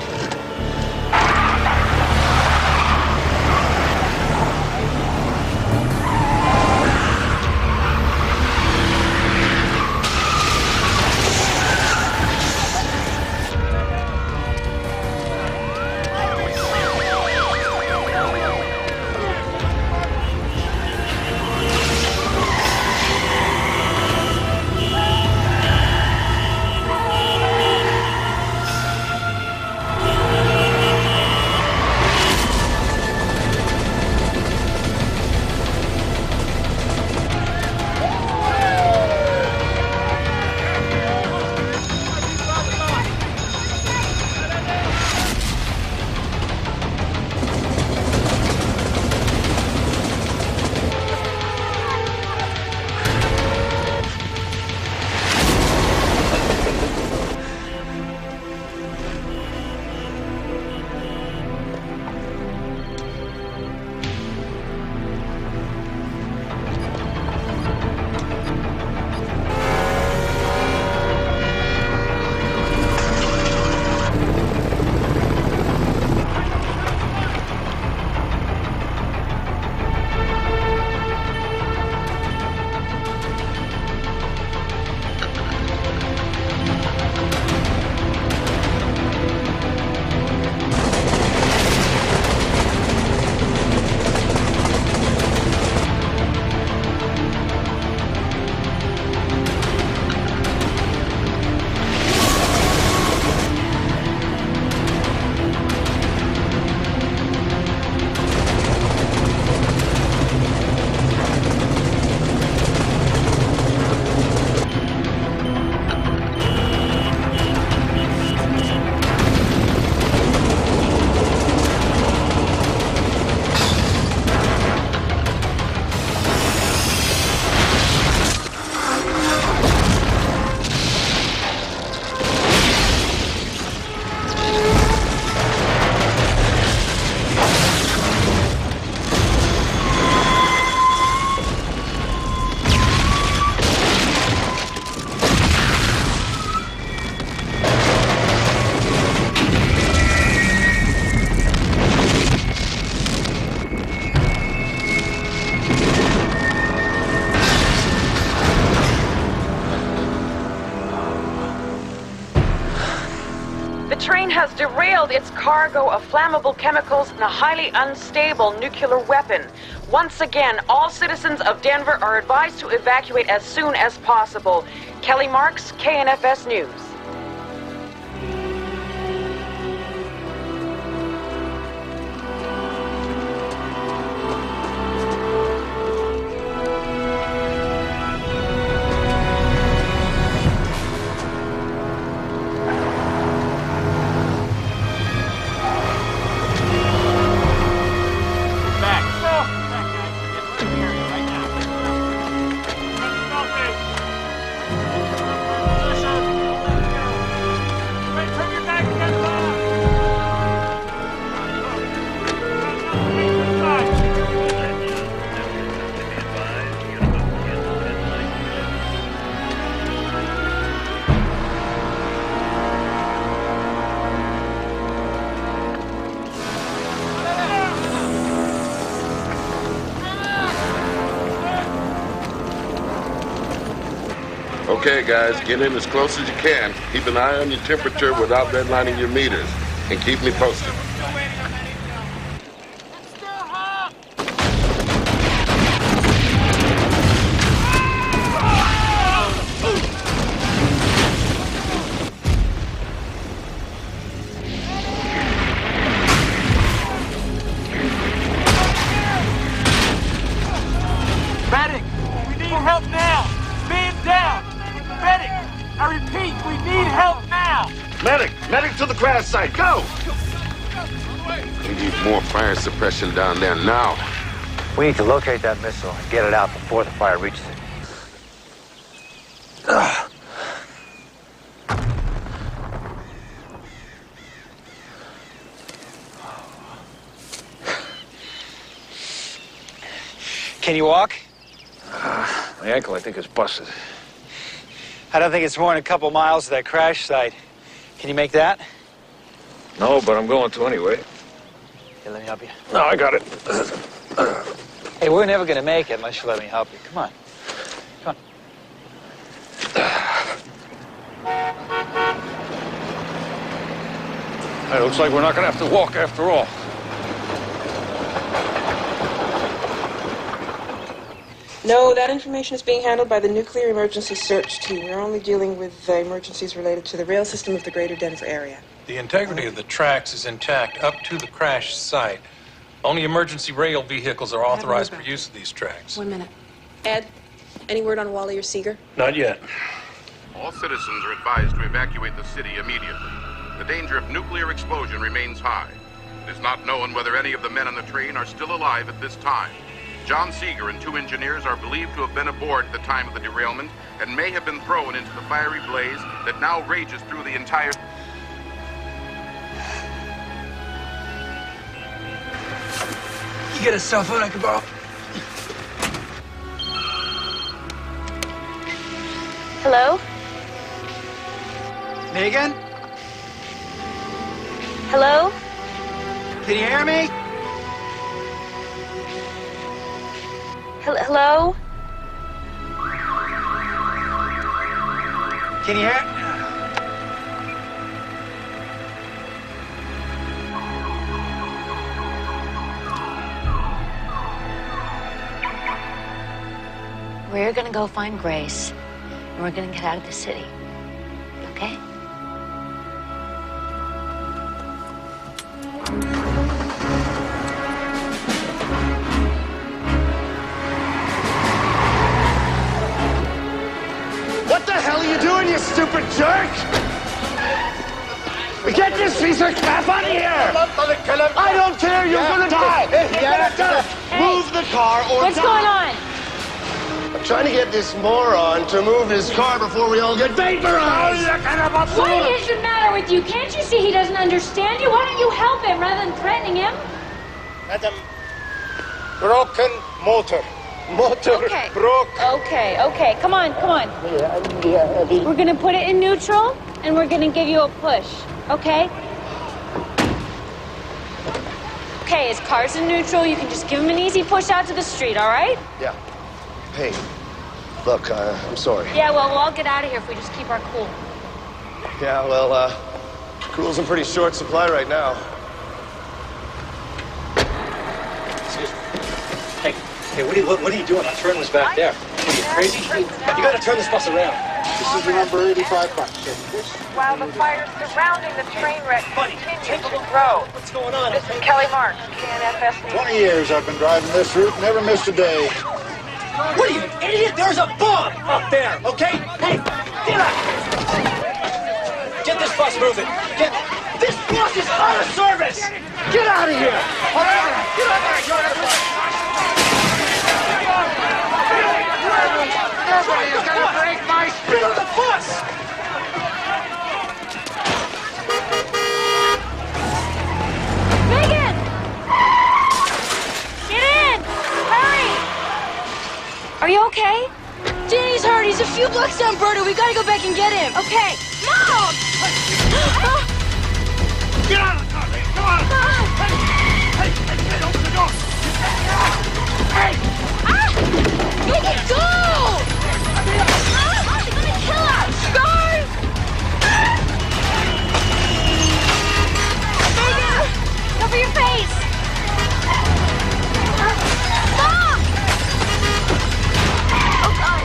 train has derailed its cargo of flammable chemicals and a highly unstable nuclear weapon. Once again, all citizens of Denver are advised to evacuate as soon as possible. Kelly Marks, KNFS News. Okay, guys, get in as close as you can. Keep an eye on your temperature without redlining your meters. And keep me posted. Medic! We need help now! Man down! Medic! I repeat, we need help now! Medic! Medic to the crash site! Go! We need more fire suppression down there now. We need to locate that missile and get it out before the fire reaches it. Can you walk? My ankle, I think, is busted. I don't think it's more than a couple miles to that crash site. Can you make that? No, but I'm going to anyway. Here, let me help you. No, I got it. Hey, we're never gonna make it unless you let me help you. Come on. Come on. It looks like we're not gonna have to walk after all. No, that information is being handled by the Nuclear Emergency Search Team. We're only dealing with emergencies related to the rail system of the greater Denver area. The integrity of the tracks is intact up to the crash site. Only emergency rail vehicles are authorized for use of these tracks. 1 minute. Ed, any word on Wally or Seeger? Not yet. All citizens are advised to evacuate the city immediately. The danger of nuclear explosion remains high. It is not known whether any of the men on the train are still alive at this time. John Seeger and 2 engineers are believed to have been aboard at the time of the derailment and may have been thrown into the fiery blaze that now rages through the entire... You get a cell phone I can borrow? Hello? Megan? Hello? Can you hear me? Hello? Can you hear? We're gonna go find Grace, and we're gonna get out of the city. Okay? What the hell are you doing, you stupid jerk? Get this piece of crap out of here! I don't care, you're gonna die! You're gonna die! Move the car or What's die! going on? I'm trying to get this moron to move his car before we all get vaporized! What is the matter with you? Can't you see he doesn't understand you? Why don't you help him rather than threatening him? Madam, broken motor. Motor broke. Okay. Come on. We're gonna put it in neutral, and we're gonna give you a push, okay? Okay, his car's in neutral. You can just give him an easy push out to the street, all right? Yeah. Hey, look, I'm sorry. Yeah, well, we'll all get out of here if we just keep our cool. Yeah, well, Fuel's in pretty short supply right now. Excuse me. Hey, what are you doing? I'm turning this back there. Are you crazy? You gotta turn this bus around. This is number 85 bucks. While the fire surrounding the train wreck continues to grow. What's going on? This is Kelly Marks, KNFS News. 20 years I've been driving this route, never missed a day. What are you, an idiot? There's a bomb up there, okay? Hey, get up! Get this bus moving. This bus is out of service! Get out of here! All right, get out of here! Nobody is gonna break my spirit! Get on the bus! Megan! Get in! Hurry! Are you okay? Danny's hurt. He's a few blocks down Berta. We gotta go back and get him. Okay. Mom! Get out of the car, man! Come on! Hey, open the door! Hey! Megan, go! He's gonna kill us! Guys! Megan! Cover your face! Mom! Oh, God.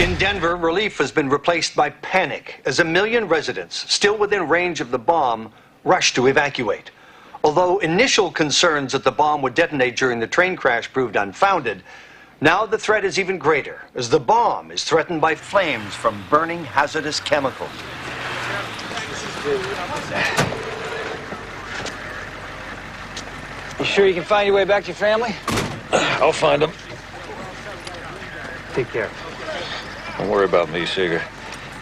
In Denver, relief has been replaced by panic as 1 million residents, still within range of the bomb, rush to evacuate. Although initial concerns that the bomb would detonate during the train crash proved unfounded, now the threat is even greater as the bomb is threatened by flames from burning hazardous chemicals. You sure you can find your way back to your family? I'll find them. Take care. Don't worry about me, Seeger.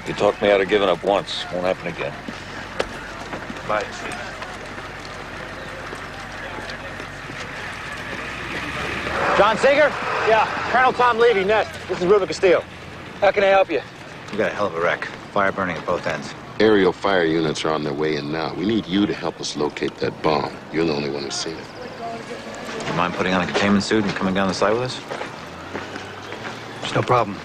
You talked me out of giving up once. Won't happen again. Bye. John Seeger? Yeah, Colonel Tom Levy, Nest. This is Ruben Castillo. How can I help you? We got a hell of a wreck. Fire burning at both ends. Aerial fire units are on their way in now. We need you to help us locate that bomb. You're the only one who's seen it. You mind putting on a containment suit and coming down the side with us? There's no problem.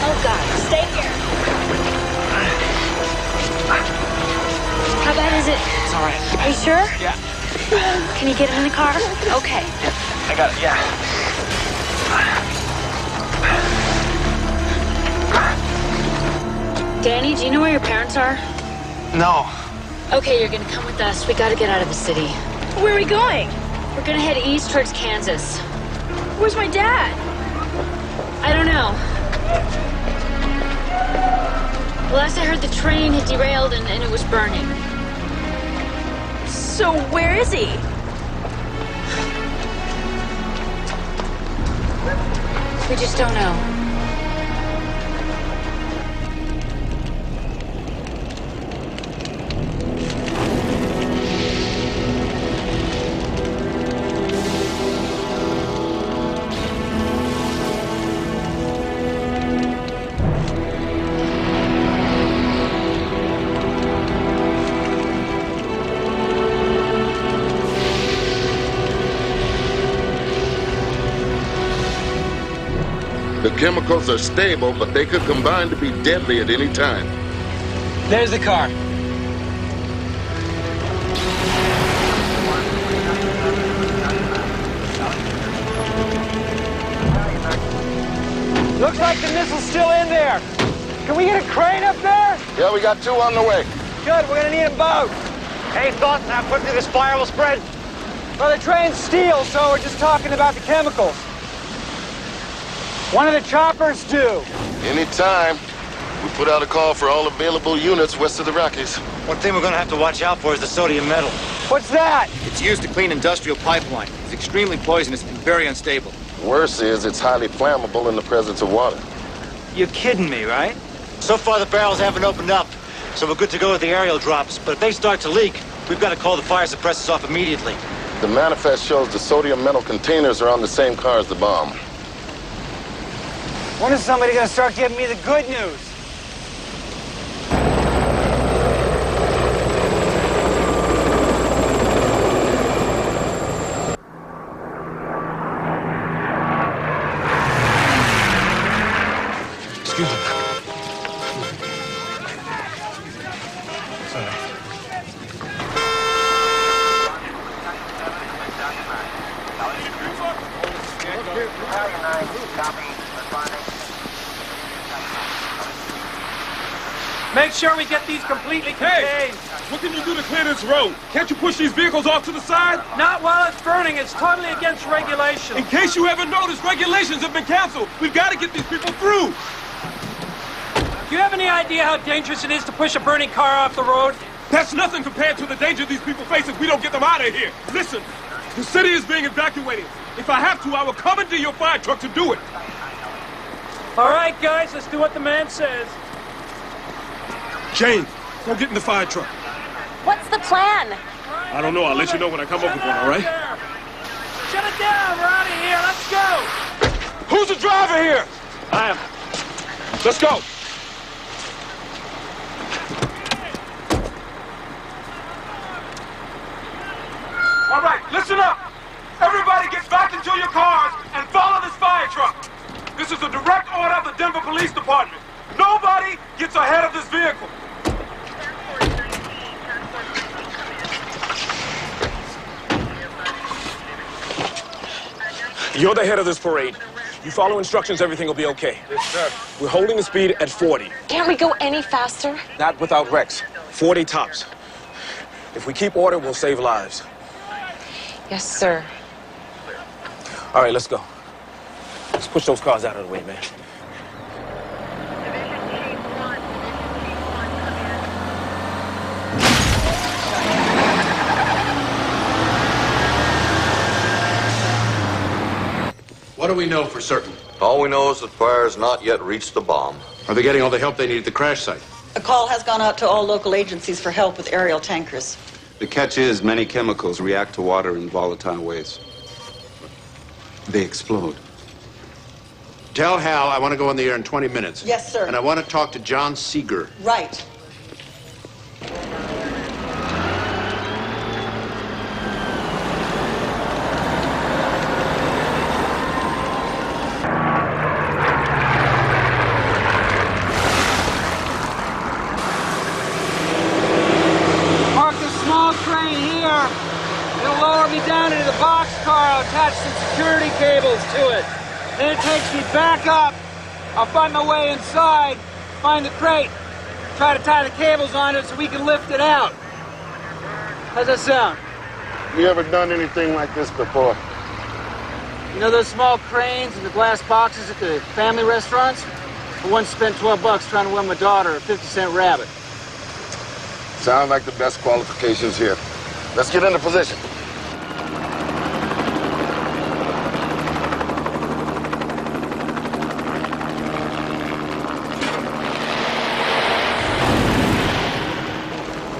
Oh, God. Stay here. How bad is it? It's all right. Are you sure? Yeah. Can you get him in the car? Okay. I got it, yeah. Danny, do you know where your parents are? No. Okay, you're gonna come with us. We gotta get out of the city. Where are we going? We're gonna head east towards Kansas. Where's my dad? I don't know. Last I heard, the train had derailed and it was burning. So where is he? We just don't know. The chemicals are stable, but they could combine to be deadly at any time. There's the car. Looks like the missile's still in there. Can we get a crane up there? Yeah, we got 2 on the way. Good, we're gonna need them both. Any thoughts on how quickly this fire will spread? Well, the train's steel, so we're just talking about the chemicals. One of the choppers due. Anytime. We put out a call for all available units west of the Rockies. One thing we're gonna have to watch out for is the sodium metal. What's that? It's used to clean industrial pipeline. It's extremely poisonous and very unstable. Worse is it's highly flammable in the presence of water. You're kidding me, right? So far, the barrels haven't opened up, so we're good to go with the aerial drops. But if they start to leak, we've got to call the fire suppressors off immediately. The manifest shows the sodium metal containers are on the same car as the bomb. When is somebody gonna start giving me the good news? Make sure we get these completely contained. What can you do to clear this road? Can't you push these vehicles off to the side? Not while it's burning. It's totally against regulation. In case you haven't noticed, regulations have been canceled. We've got to get these people through. Do you have any idea how dangerous it is to push a burning car off the road? That's nothing compared to the danger these people face if we don't get them out of here. Listen, the city is being evacuated. If I have to, I will commandeer your fire truck to do it. All right, guys, let's do what the man says. Jane, go get in the fire truck. What's the plan? I don't know. I'll let you know when I come up with one, all right? Shut it down. We're out of here. Let's go. Who's the driver here? I am. Let's go. All right, listen up. Everybody get back into your cars and follow this fire truck. This is a direct order of the Denver Police Department. Nobody gets ahead of this vehicle. You're the head of this parade. You follow instructions, everything will be okay. Yes, sir. We're holding the speed at 40. Can't we go any faster? Not without Rex. 40 tops. If we keep order, we'll save lives. Yes, sir. All right, let's go. Let's push those cars out of the way, man. What do we know for certain? All we know is that fire has not yet reached the bomb. Are they getting all the help they need at the crash site? A call has gone out to all local agencies for help with aerial tankers. The catch is many chemicals react to water in volatile ways. They explode. Tell Hal I want to go on the air in 20 minutes. Yes, sir. And I want to talk to John Seeger. Right. Park the small train here. It'll lower me down into the boxcar. I'll attach some security cables to it. Then it takes me back up. I'll find my way inside, find the crate, try to tie the cables on it so we can lift it out. How's that sound? You ever done anything like this before? You know those small cranes and the glass boxes at the family restaurants? I once spent $12 trying to win my daughter a 50-cent rabbit. Sounds like the best qualifications here. Let's get into position.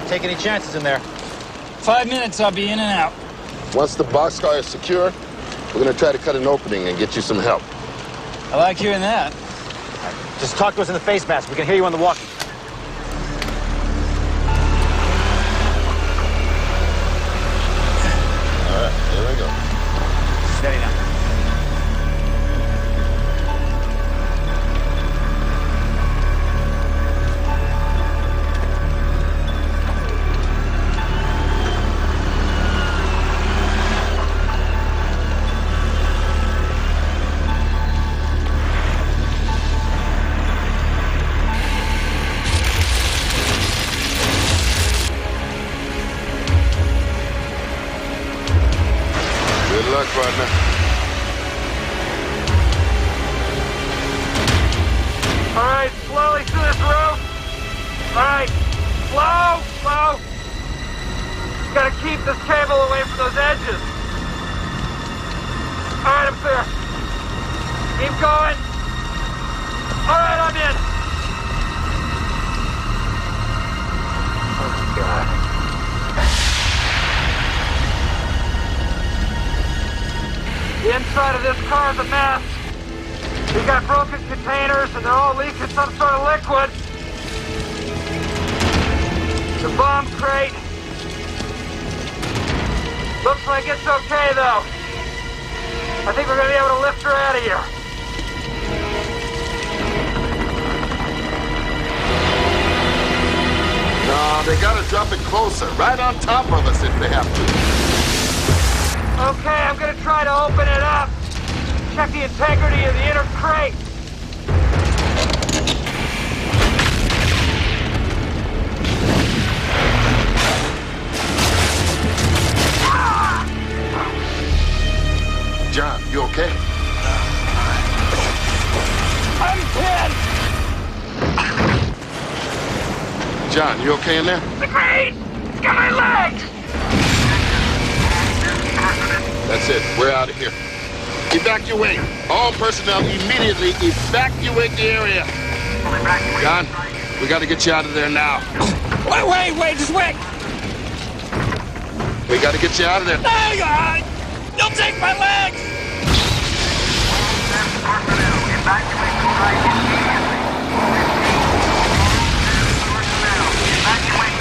Take any chances in there? 5 minutes, I'll be in and out. Once the boxcar is secure, we're gonna try to cut an opening and get you some help. I like hearing that. Just talk to us in the face mask. We can hear you on the walkie. All right, here we go. Steady now. Good luck, partner. All right, slowly through this roof. All right, slow, slow. Gotta keep this cable away from those edges. All right, I'm clear. Keep going. All right, I'm in. Oh, God. The inside of this car is a mess. We got broken containers and they're all leaking some sort of liquid. The bomb crate. Looks like it's okay though. I think we're gonna be able to lift her out of here. No, they gotta drop it closer, right on top of us if they have to. Okay, I'm gonna try to open it up. Check the integrity of the inner crate. John, you okay? I'm pinned! John, you okay in there? The crate! It's got my legs! That's it. We're out of here. Evacuate. All personnel immediately evacuate the area. John, we got to get you out of there now. Wait, just wait! We got to get you out of there. Hang on! You'll take my legs!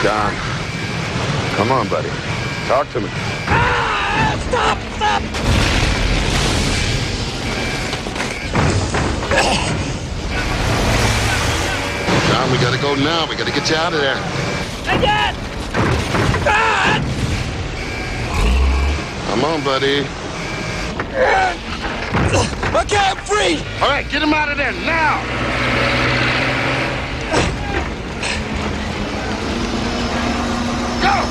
John, come on, buddy. Talk to me. Stop! John, we gotta go now. We gotta get you out of there. Again! God! Come on, buddy. Okay, I'm free! All right, get him out of there now! Go!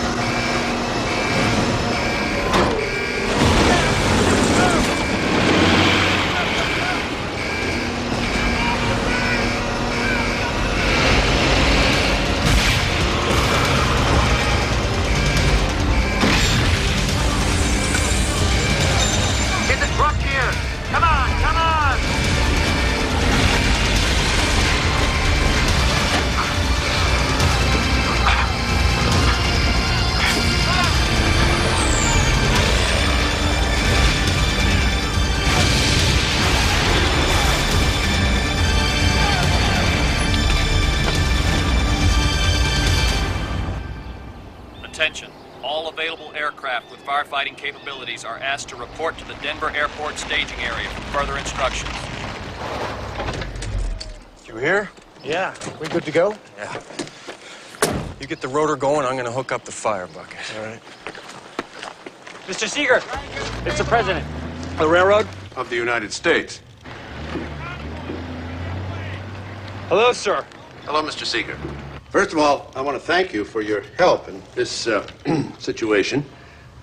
Get the truck here! Come on! Attention. All available aircraft with firefighting capabilities are asked to report to the Denver Airport staging area for further instructions. You here? Yeah. We good to go? Yeah. You get the rotor going, I'm gonna hook up the fire bucket. All right. Mr. Seeger, it's the president. The railroad? Of the United States. Hello, sir. Hello, Mr. Seeger. First of all, I want to thank you for your help in this situation.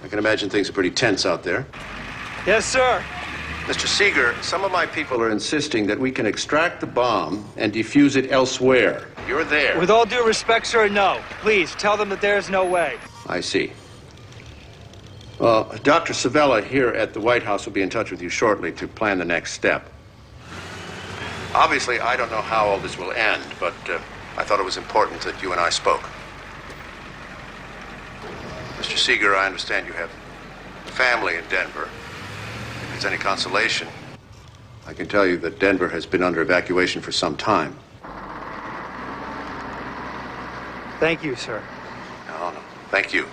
I can imagine things are pretty tense out there. Yes, sir. Mr. Seeger, some of my people are insisting that we can extract the bomb and defuse it elsewhere. You're there. With all due respect, sir, no. Please, tell them that there's no way. I see. Well, Dr. Savella here at the White House will be in touch with you shortly to plan the next step. Obviously, I don't know how all this will end, but I thought it was important that you and I spoke. Mr. Seeger, I understand you have family in Denver. If it's any consolation, I can tell you that Denver has been under evacuation for some time. Thank you, sir. No. Thank you.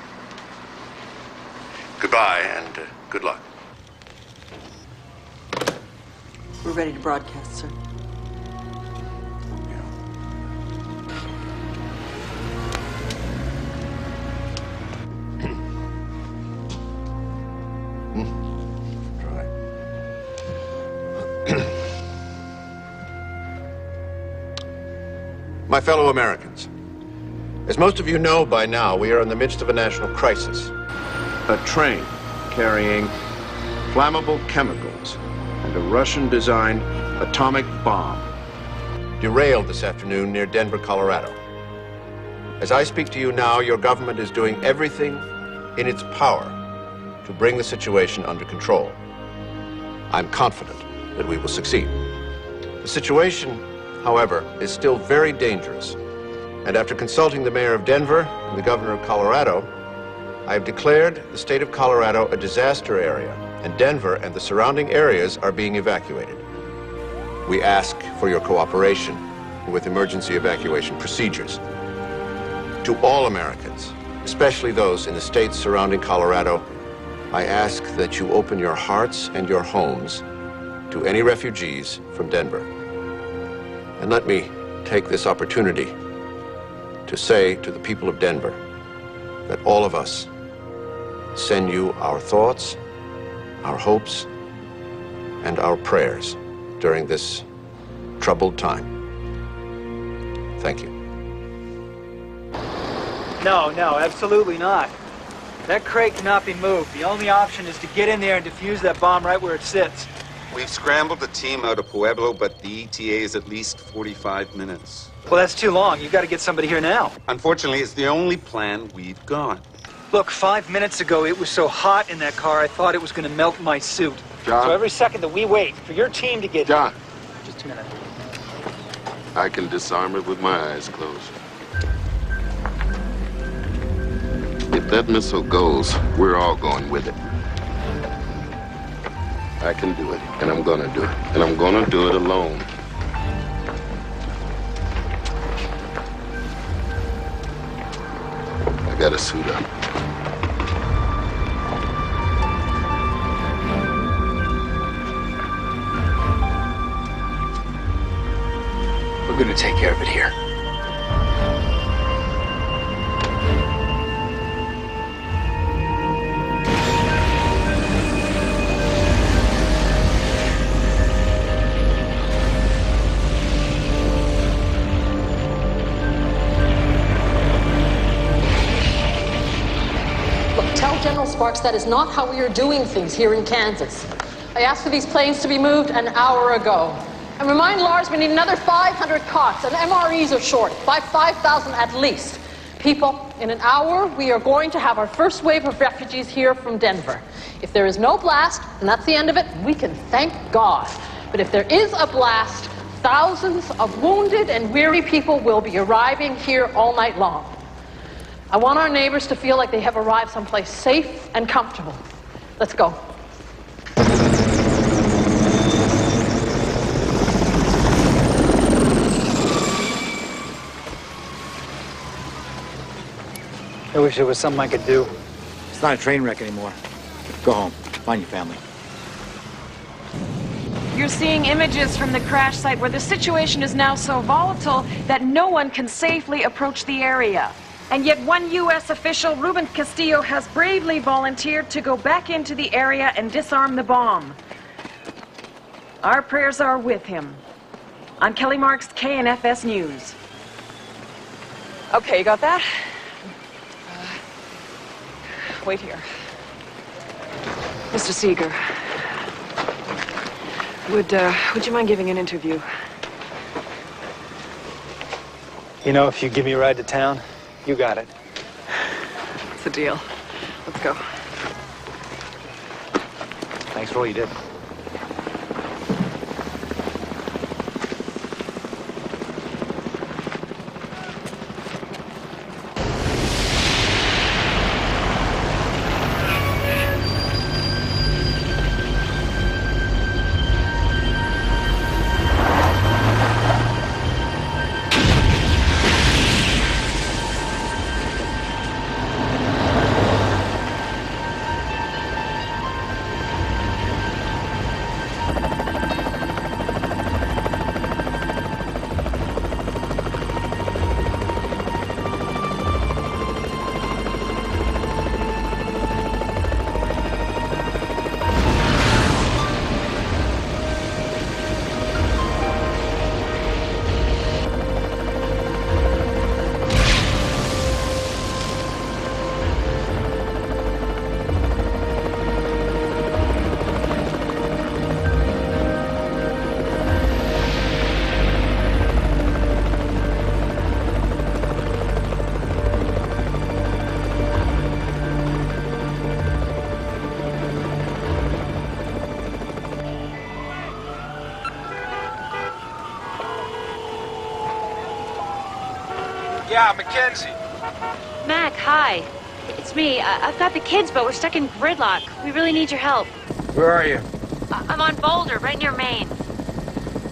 Goodbye, and good luck. We're ready to broadcast, sir. My fellow Americans, as most of you know by now, we are in the midst of a national crisis. A train carrying flammable chemicals and a Russian-designed atomic bomb derailed this afternoon near Denver, Colorado. As I speak to you now, your government is doing everything in its power to bring the situation under control. I'm confident that we will succeed. The situation, however, is still very dangerous. And after consulting the mayor of Denver and the governor of Colorado, I have declared the state of Colorado a disaster area, and Denver and the surrounding areas are being evacuated. We ask for your cooperation with emergency evacuation procedures. To all Americans, especially those in the states surrounding Colorado, I ask that you open your hearts and your homes to any refugees from Denver. And let me take this opportunity to say to the people of Denver that all of us send you our thoughts our hopes, and our prayers during this troubled time. Thank you. No, absolutely not. That crate cannot be moved. The only option is to get in there and defuse that bomb right where it sits. We've scrambled the team out of Pueblo, but the ETA is at least 45 minutes. Well, that's too long. You've got to get somebody here now. Unfortunately, it's the only plan we've got. Look, 5 minutes ago, it was so hot in that car, I thought it was going to melt my suit. John? So every second that we wait for your team to get John. here... Just a minute. I can disarm it with my eyes closed. If that missile goes, we're all going with it. I can do it, and I'm gonna do it. And I'm gonna do it alone. I gotta suit up. We're going to take care of it here. Tell General Sparks that is not how we are doing things here in Kansas. I asked for these planes to be moved an hour ago. And remind Lars we need another 500 cots, and MREs are short, by 5,000 at least. People, in an hour, we are going to have our first wave of refugees here from Denver. If there is no blast, and that's the end of it, we can thank God. But if there is a blast, thousands of wounded and weary people will be arriving here all night long. I want our neighbors to feel like they have arrived someplace safe and comfortable. Let's go. I wish there was something I could do. It's not a train wreck anymore. Go home. Find your family. You're seeing images from the crash site where the situation is now so volatile that no one can safely approach the area. And yet one U.S. official, Ruben Castillo, has bravely volunteered to go back into the area and disarm the bomb. Our prayers are with him. I'm Kelly Marks, KNFS News. Okay, you got that? Wait here. Mr. Seeger, would you mind giving an interview? You know, if you give me a ride to town, you got it. It's a deal. Let's go. Thanks for all you did. Yeah, Mackenzie. Mac, hi. It's me. I've got the kids, but we're stuck in gridlock. We really need your help. Where are you? I'm on Boulder, right near Maine.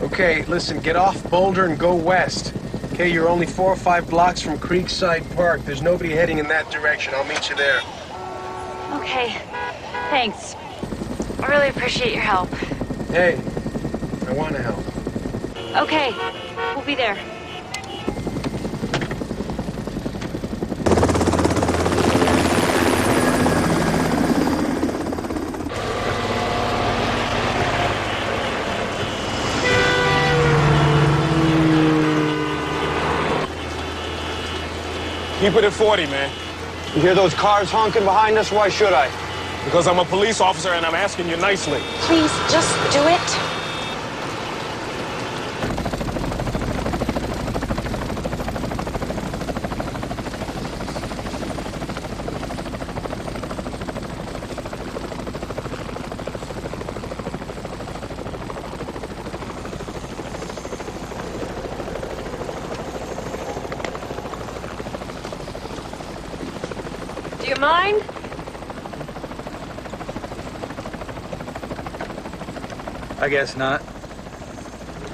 Okay, listen, get off Boulder and go west. Okay, you're only 4 or 5 blocks from Creekside Park. There's nobody heading in that direction. I'll meet you there. Okay. Thanks. I really appreciate your help. Hey, I want to help. Okay. We'll be there. Keep it at 40, man. You hear those cars honking behind us? Why should I? Because I'm a police officer and I'm asking you nicely. Please, just do it. Do you mind? I guess not.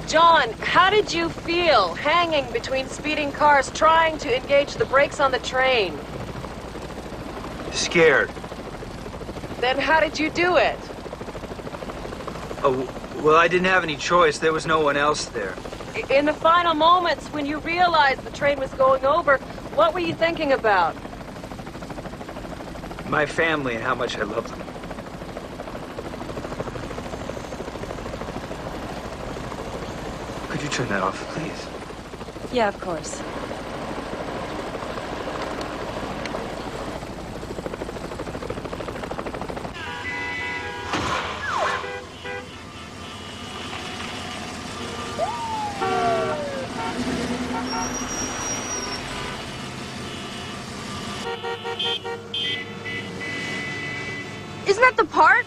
John, how did you feel hanging between speeding cars trying to engage the brakes on the train? Scared. Then how did you do it? Oh, well, I didn't have any choice. There was no one else there. In the final moments when you realized the train was going over, what were you thinking about? My family and how much I love them. Could you turn that off, please? Yeah, of course. Isn't that the park?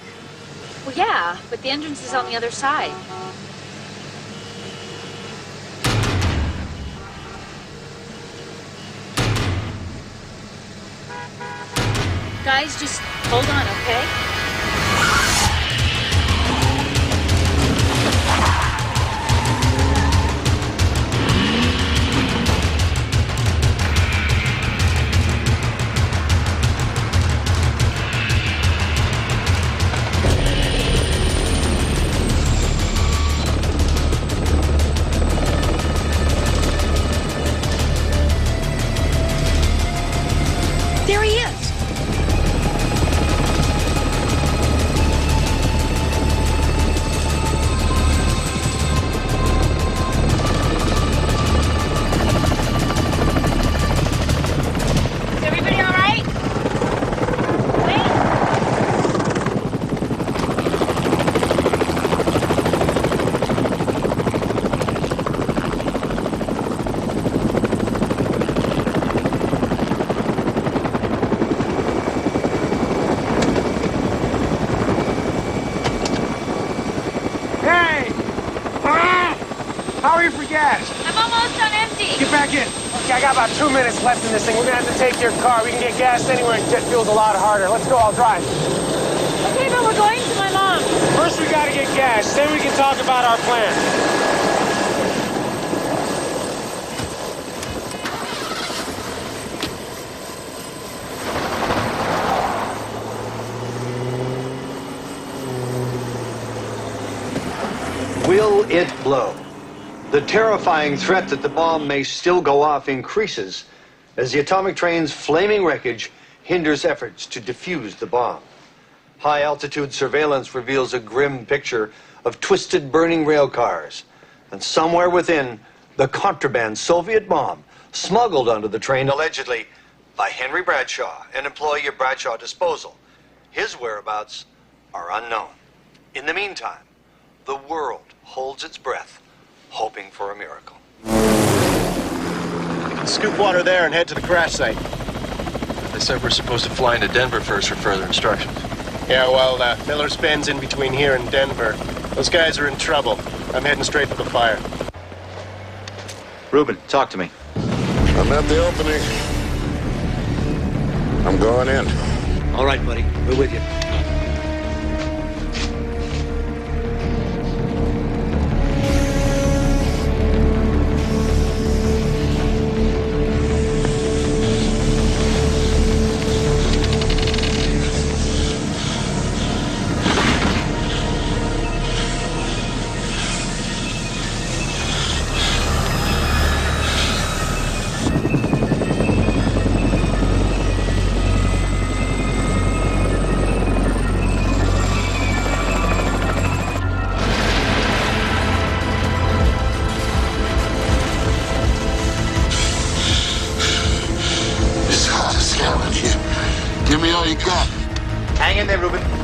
Well, yeah, but the entrance is on the other side. Guys, just hold on, okay? There he is. Is everybody all right? Hey! How are you for gas? I'm almost on empty. Get back in. Okay, I got about 2 minutes left in this thing. We're gonna have to take your car. We can get gas anywhere and jet fuel's a lot harder. Let's go, I'll drive. Okay, but we're going to my mom. First we gotta get gas, then we can talk about our plan. Will it blow? The terrifying threat that the bomb may still go off increases as the atomic train's flaming wreckage hinders efforts to defuse the bomb. High-altitude surveillance reveals a grim picture of twisted, burning rail cars, and somewhere within, the contraband Soviet bomb smuggled onto the train allegedly by Henry Bradshaw, an employee of Bradshaw Disposal. His whereabouts are unknown. In the meantime, the world holds its breath, hoping for a miracle. Scoop water there and head to the crash site. They said we're supposed to fly into Denver first for further instructions. Yeah, well, Miller's Bend's in between here and Denver. Those guys are in trouble. I'm heading straight for the fire. Ruben, talk to me. I'm at the opening. I'm going in. All right, buddy. We're with you.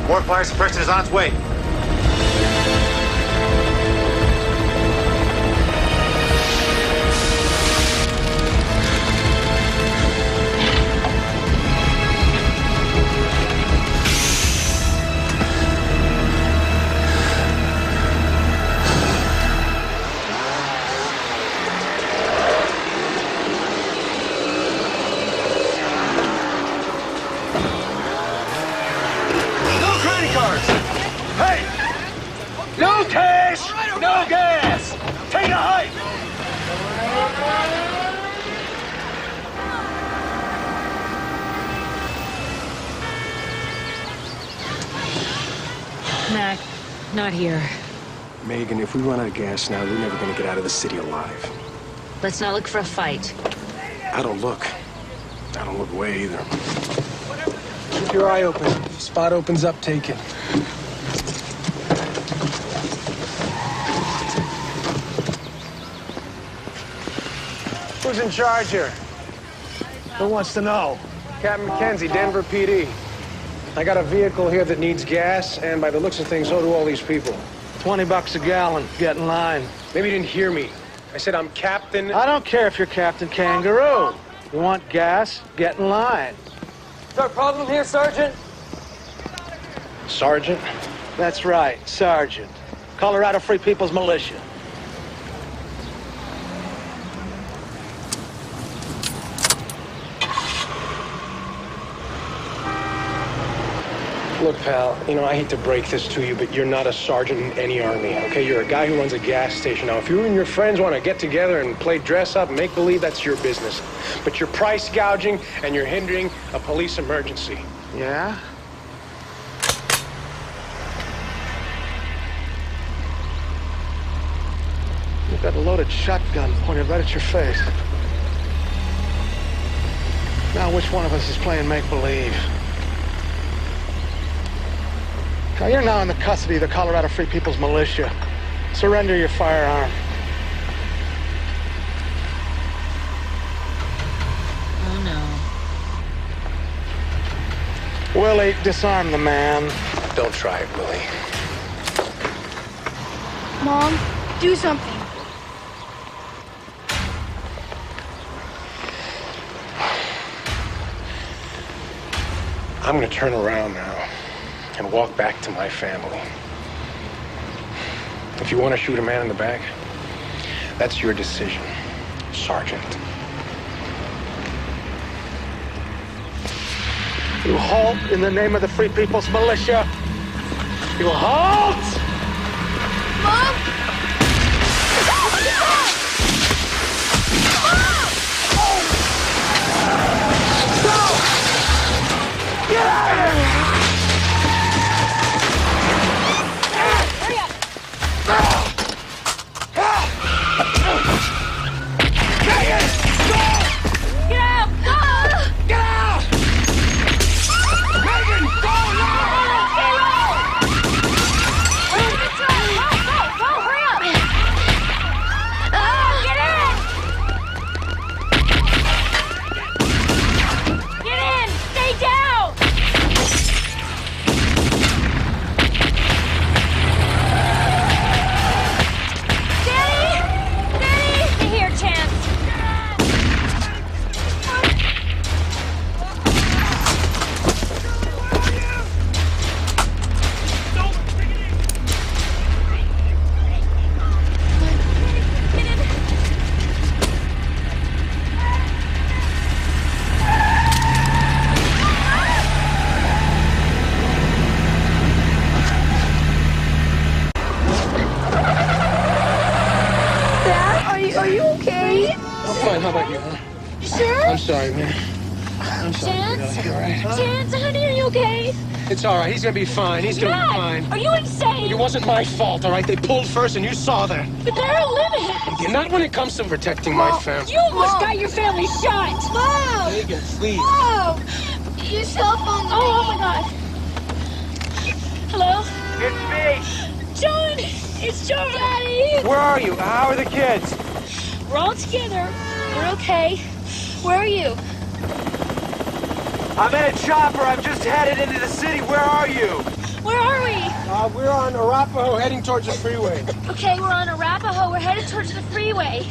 More fire suppression is on its way. No cash, no gas. Take a hike. Mac, not here. Megan, if we run out of gas now, we're never gonna get out of the city alive. Let's not look for a fight. I don't look away either. Keep your eye open. If spot opens up, take it. Who's in charge here? Who wants to know? Captain McKenzie, Denver PD. I got a vehicle here that needs gas, and by the looks of things, so do all these people. $20 a gallon. Get in line. Maybe you didn't hear me. I said I'm Captain... I don't care if you're Captain Kangaroo. You want gas? Get in line. Is there a problem here, Sergeant? Sergeant? That's right, Sergeant. Colorado Free People's Militia. Look, pal, you know, I hate to break this to you, but you're not a sergeant in any army, okay? You're a guy who runs a gas station. Now, if you and your friends want to get together and play dress-up and make-believe, that's your business. But you're price gouging, and you're hindering a police emergency. Yeah? You've got a loaded shotgun pointed right at your face. Now, which one of us is playing make-believe? Now, you're now in the custody of the Colorado Free People's Militia. Surrender your firearm. Oh, no. Willie, disarm the man. Don't try it, Willie. Mom, do something. I'm gonna turn around now and walk back to my family. If you want to shoot a man in the back, that's your decision, Sergeant. You halt in the name of the Free People's Militia. You halt! Mom! Get out of here! Hurry up! Get out! Go! Get out! Megan, go now! Go! Hurry up! Get in! Get in! Stay down! Are you okay? I'm fine. How about you, huh? You sure? I'm sorry, man. I'm sorry. Chance? You all right? Chance, honey, are you okay? It's all right. He's gonna be fine. He's gonna be fine. Are you insane? It wasn't my fault, all right? They pulled first, and you saw that. But there are limits. Yeah, not when it comes to protecting my family. You almost got your family shot. Mom! Megan, please. Mom! Your cell phone. Oh my God. Hello? It's me. John! It's John! Daddy! Where are you? How are the kids? We're all together. We're okay. Where are you? I'm in a chopper. I've just headed into the city. Where are you? Where are we? We're on Arapahoe heading towards the freeway. Okay, we're on Arapahoe. We're headed towards the freeway.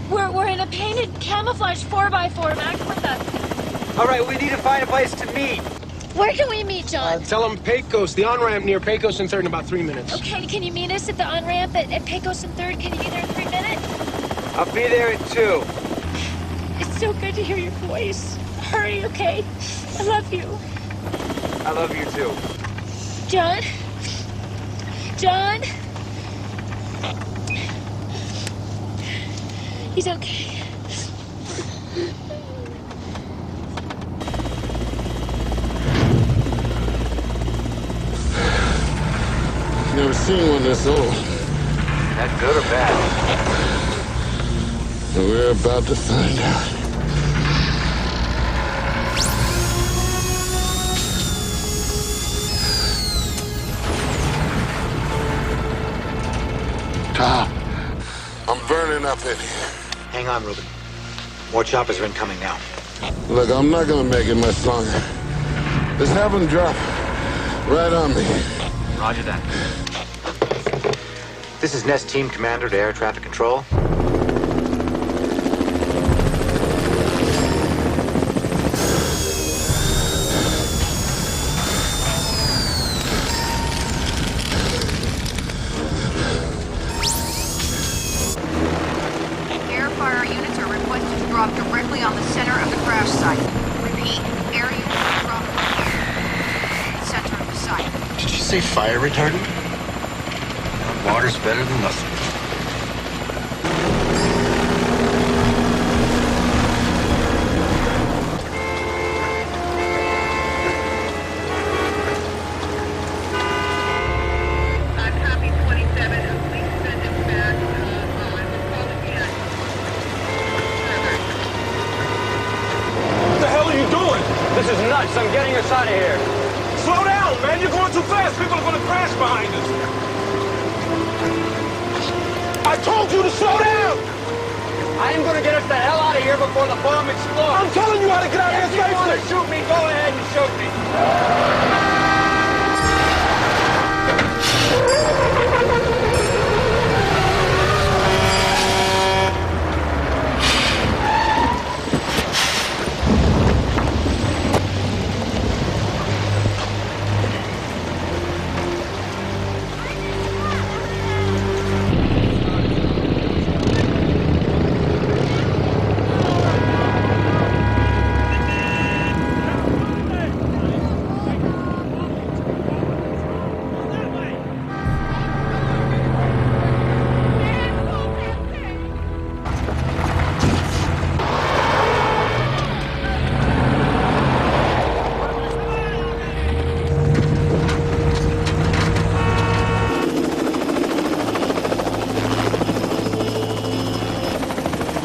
We're in a painted camouflage 4x4. Max with us. All right, we need to find a place to meet. Where can we meet, John? Tell them Pecos, the on-ramp near Pecos and 3rd in about 3 minutes. Okay, can you meet us at the on-ramp at Pecos and 3rd? Can you be there in 3 minutes? I'll be there in 2. It's so good to hear your voice. Hurry, okay? I love you. I love you too. John? John? He's okay. Never seen one this old. That good or bad? We're about to find out. Tom, I'm burning up in here. Hang on, Ruben. More choppers are incoming now. Look, I'm not gonna make it much longer. Just have them drop right on me. Roger that. This is Nest Team Commander to Air Traffic Control. Air fire units are requested to drop directly on the center of the crash site. Repeat, air units are dropping here. Center of the site. Did you say fire retardant? Water's better than nothing. What the hell are you doing? This is nuts. I'm getting us out of here. Slow down, man. You're going too fast. People are going to crash behind us. I told you to slow down! I am going to get us the hell out of here before the bomb explodes. I'm telling you how to get out of here If you want to safely! shoot me, go ahead and shoot me.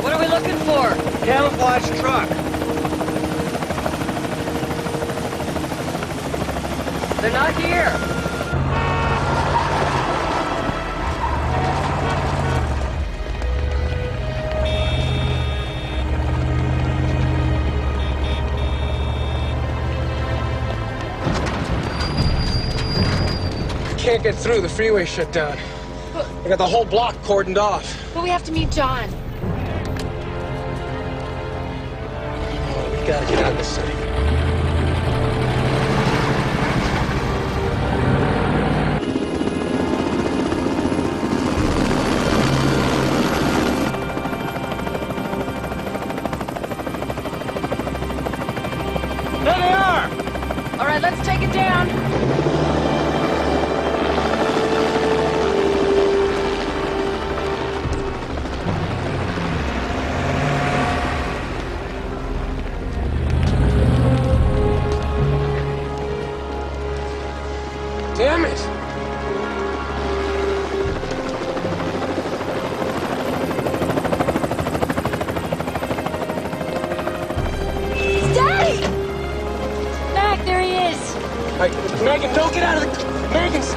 What are we looking for? Camouflage truck. They're not here. Can't get through. The freeway shut down. I got the whole block cordoned off. But we have to meet John. Oh, we gotta get out of the city. There they are! All right, let's take it down. Damn it! Daddy! Mac, there he is. Hey, Megan, don't get out of the... Megan's...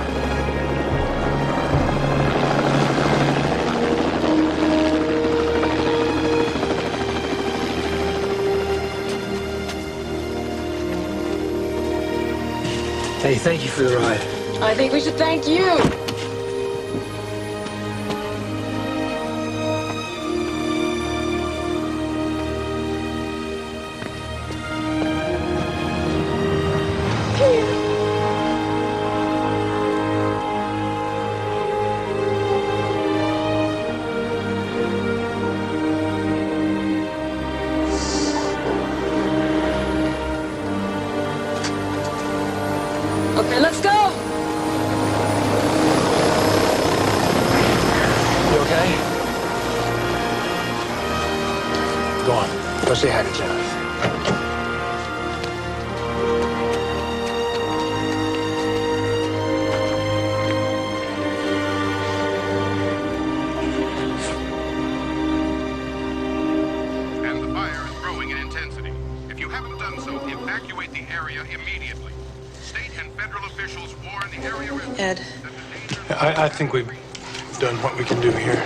Hey, Hey, thank you for the ride. I think we should thank you. Okay, let's go. You okay? Go on. Go say hi to John. And the fire is growing in intensity. If you haven't done so, evacuate the area immediately. State and federal officials warn the area... Ed. I think we've done what we can do here.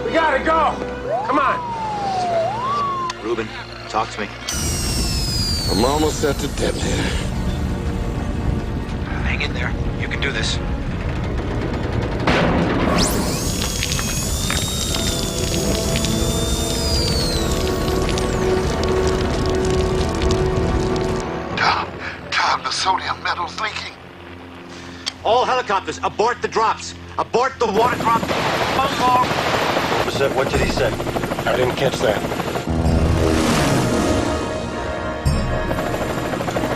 We gotta go. Come on. Reuben, talk to me. I'm almost at the detonator. Hang in there. You can do this. Tom, the sodium metal's leaking. All helicopters, abort the drops. Abort the watercraft. What did he say? I didn't catch that.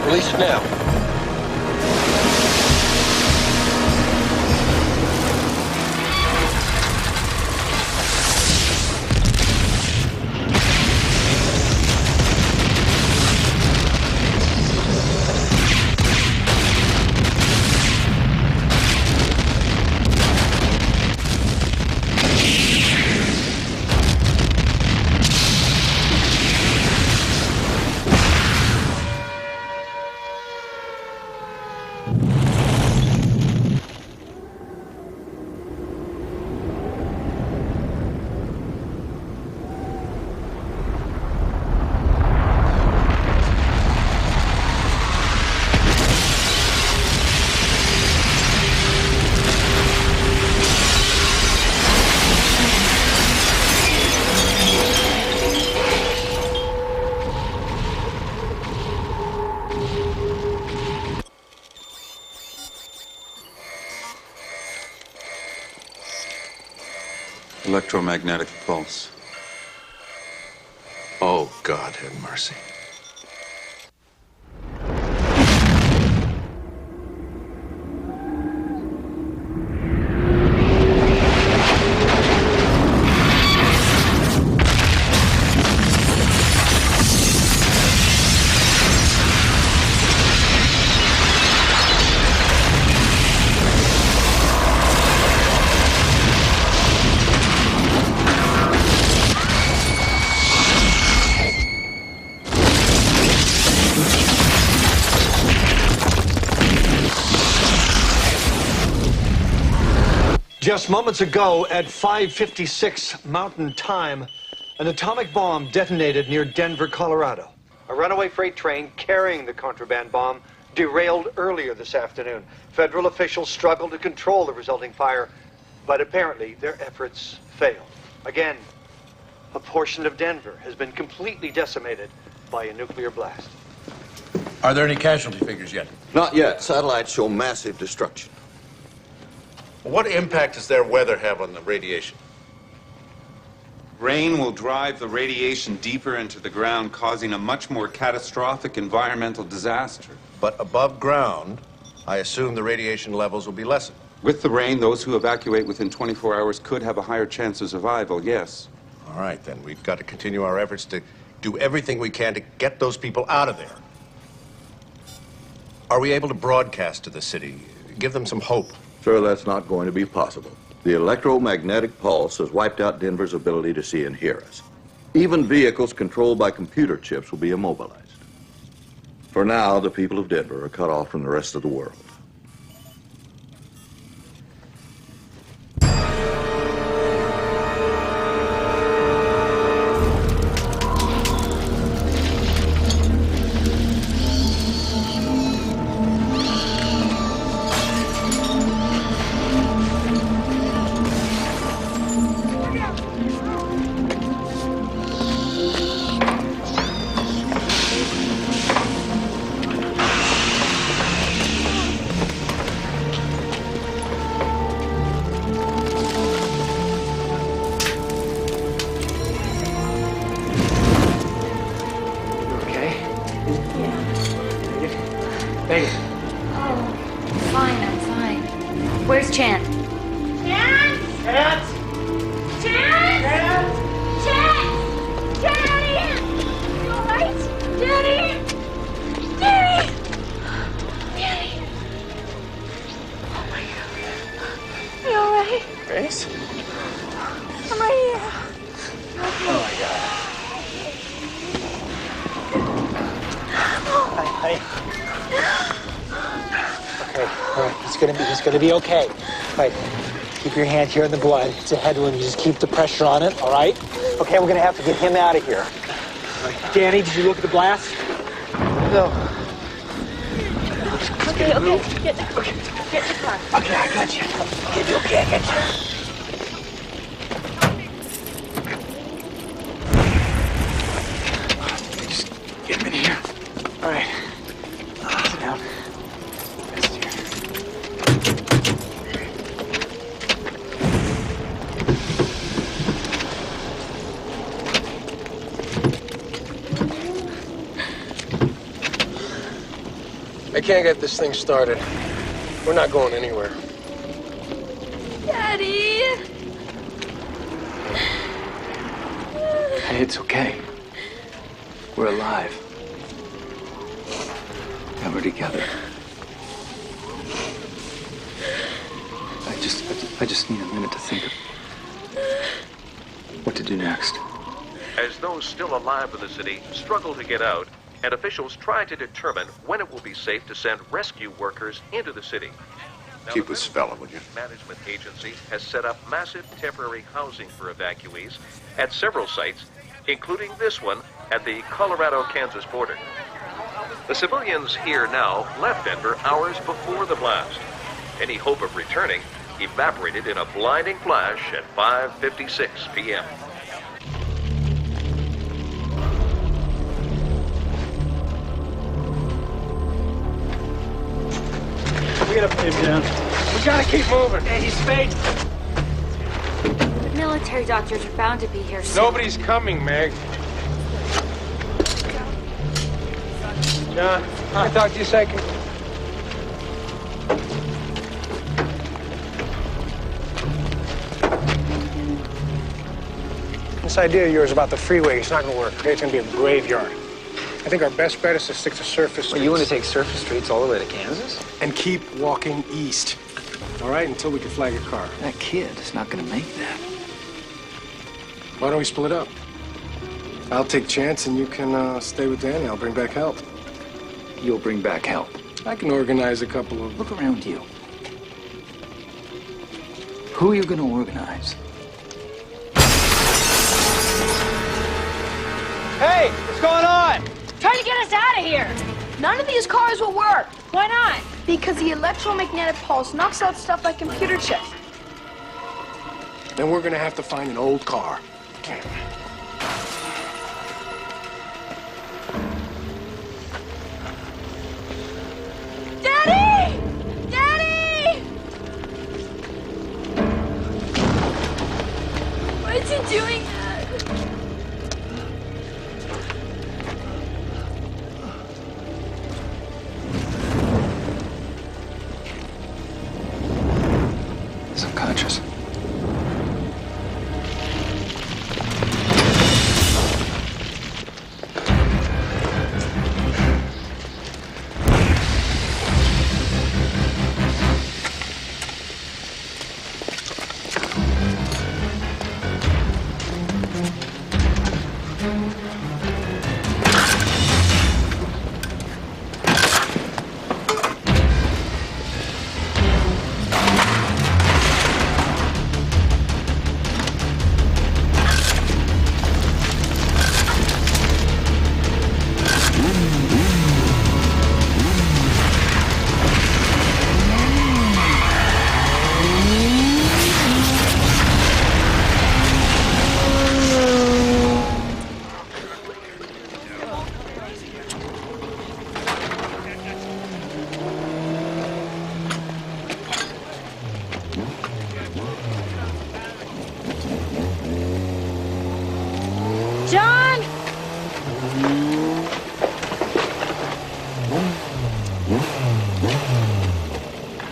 Release it now. Electromagnetic pulse. Oh, God have mercy. Just moments ago, at 5:56 Mountain Time, an atomic bomb detonated near Denver, Colorado. A runaway freight train carrying the contraband bomb derailed earlier this afternoon. Federal officials struggled to control the resulting fire, but apparently their efforts failed. Again, a portion of Denver has been completely decimated by a nuclear blast. Are there any casualty figures yet? Not yet. Satellites show massive destruction. What impact does their weather have on the radiation? Rain will drive the radiation deeper into the ground, causing a much more catastrophic environmental disaster. But above ground, I assume the radiation levels will be lessened. With the rain, those who evacuate within 24 hours could have a higher chance of survival, yes. All right, then. We've got to continue our efforts to do everything we can to get those people out of there. Are we able to broadcast to the city? Give them some hope? Sir, that's not going to be possible. The electromagnetic pulse has wiped out Denver's ability to see and hear us. Even vehicles controlled by computer chips will be immobilized. For now, the people of Denver are cut off from the rest of the world. Megan. Oh, fine, I'm fine. Where's Chance? Chance? Chance? Chance? Chance? Daddy! You alright? Daddy? Daddy! Daddy! Oh my God. You alright? Grace? I'm right here. Oh my God. Honey. Okay, all right. He's gonna be okay. All right. Keep your hand here in the blood. It's a head wound. You just keep the pressure on it, all right? Okay, we're gonna have to get him out of here. All right. Danny, did you look at the blast? No. Okay. Get in the car. Okay, I got you. Okay, I got you. Just get him in here. All right. Sit down. Rest here. I can't get this thing started. We're not going anywhere. Daddy! Hey, it's okay. We're alive. And we're together. I just need a minute to think of what to do next. As those still alive in the city struggle to get out, and officials try to determine when it will be safe to send rescue workers into the city. Now, Keep this fella, will you? Management Agency has set up massive temporary housing for evacuees at several sites, including this one at the Colorado-Kansas border. The civilians here now left Denver hours before the blast. Any hope of returning evaporated in a blinding flash at 5:56 p.m. We gotta put him down. We gotta keep moving. Hey, he's fading. The military doctors are bound to be here soon. Nobody's coming, Meg. John, can I talk to you a second? This idea of yours about the freeway is not going to work. Okay? It's going to be a graveyard. I think our best bet is to stick to surface streets. Well, you want to take surface streets all the way to Kansas? And keep walking east. All right? Until we can flag a car. That kid is not going to make that. Why don't we split up? I'll take Chance and you can stay with Danny. I'll bring back help. You'll bring back help. I can organize a couple of... Look around you. Who are you going to organize? Hey, what's going on? Trying to get us out of here. None of these cars will work. Why not? Because the electromagnetic pulse knocks out stuff like computer chips. Then we're gonna have to find an old car. Daddy! Daddy! Why is he doing that? He's unconscious. John!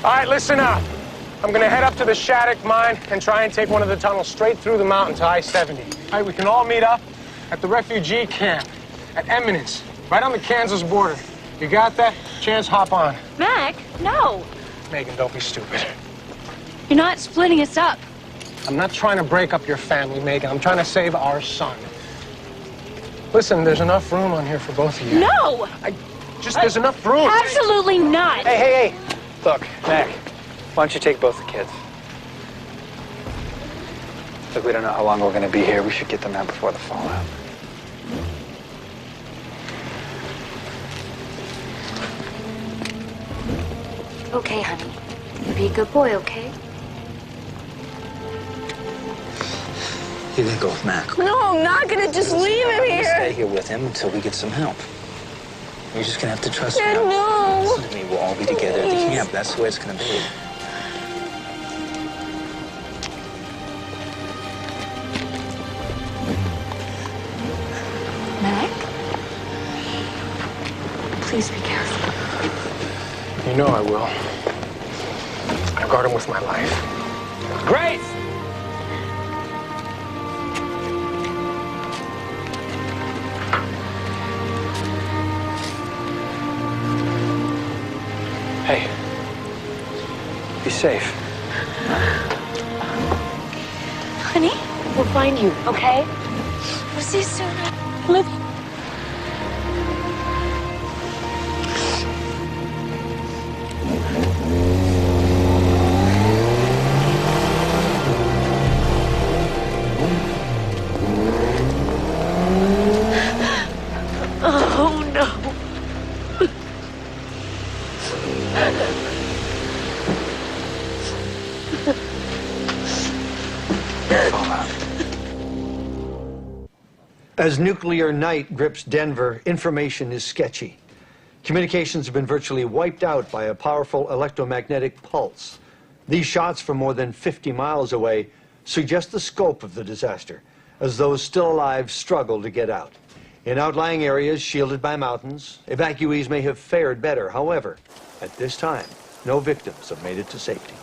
All right, listen up. I'm gonna head up to the Shattuck mine and try and take one of the tunnels straight through the mountain to I-70. All right, we can all meet up at the refugee camp at Eminence, right on the Kansas border. You got that? Chance, hop on. Mac, no. Megan, don't be stupid. You're not splitting us up. I'm not trying to break up your family, Megan. I'm trying to save our son. Listen, there's enough room on here for both of you. No! There's enough room. Absolutely not. Hey. Look, Mac, why don't you take both the kids? Look, we don't know how long we're going to be here. We should get them out before the fallout. Okay, honey. Be a good boy, okay? You're going to go with Mac. No, I'm not gonna just leave him here. Stay here with him until we get some help. You're just going to have to trust me. No. Listen to me. We'll all be together at the camp. That's the way it's going to be. Mac? Please be careful. You know I will. I guard him with my life. Grace! Hey, be safe. Honey, we'll find you, okay? We'll see you soon. Love you. Oh, no. As nuclear night grips Denver, information is sketchy. Communications have been virtually wiped out by a powerful electromagnetic pulse. These shots from more than 50 miles away suggest the scope of the disaster, as those still alive struggle to get out. In outlying areas shielded by mountains, evacuees may have fared better. However, at this time, no victims have made it to safety.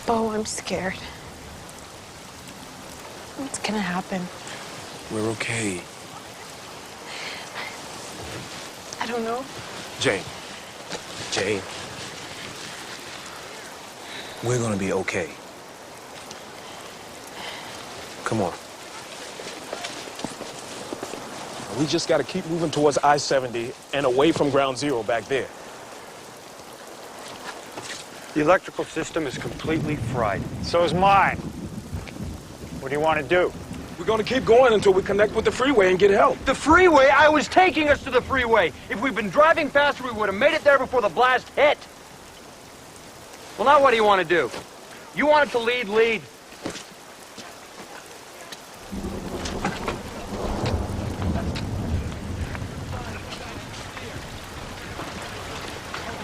Bo, I'm scared. What's gonna happen? We're okay. I don't know. Jane. We're gonna be okay. Come on. We just gotta keep moving towards I-70 and away from ground zero back there. The electrical system is completely fried. So is mine. What do you want to do? We're gonna keep going until we connect with the freeway and get help. The freeway? I was taking us to the freeway. If we'd been driving faster, we would have made it there before the blast hit. Well, now what do you want to do? You wanted to lead.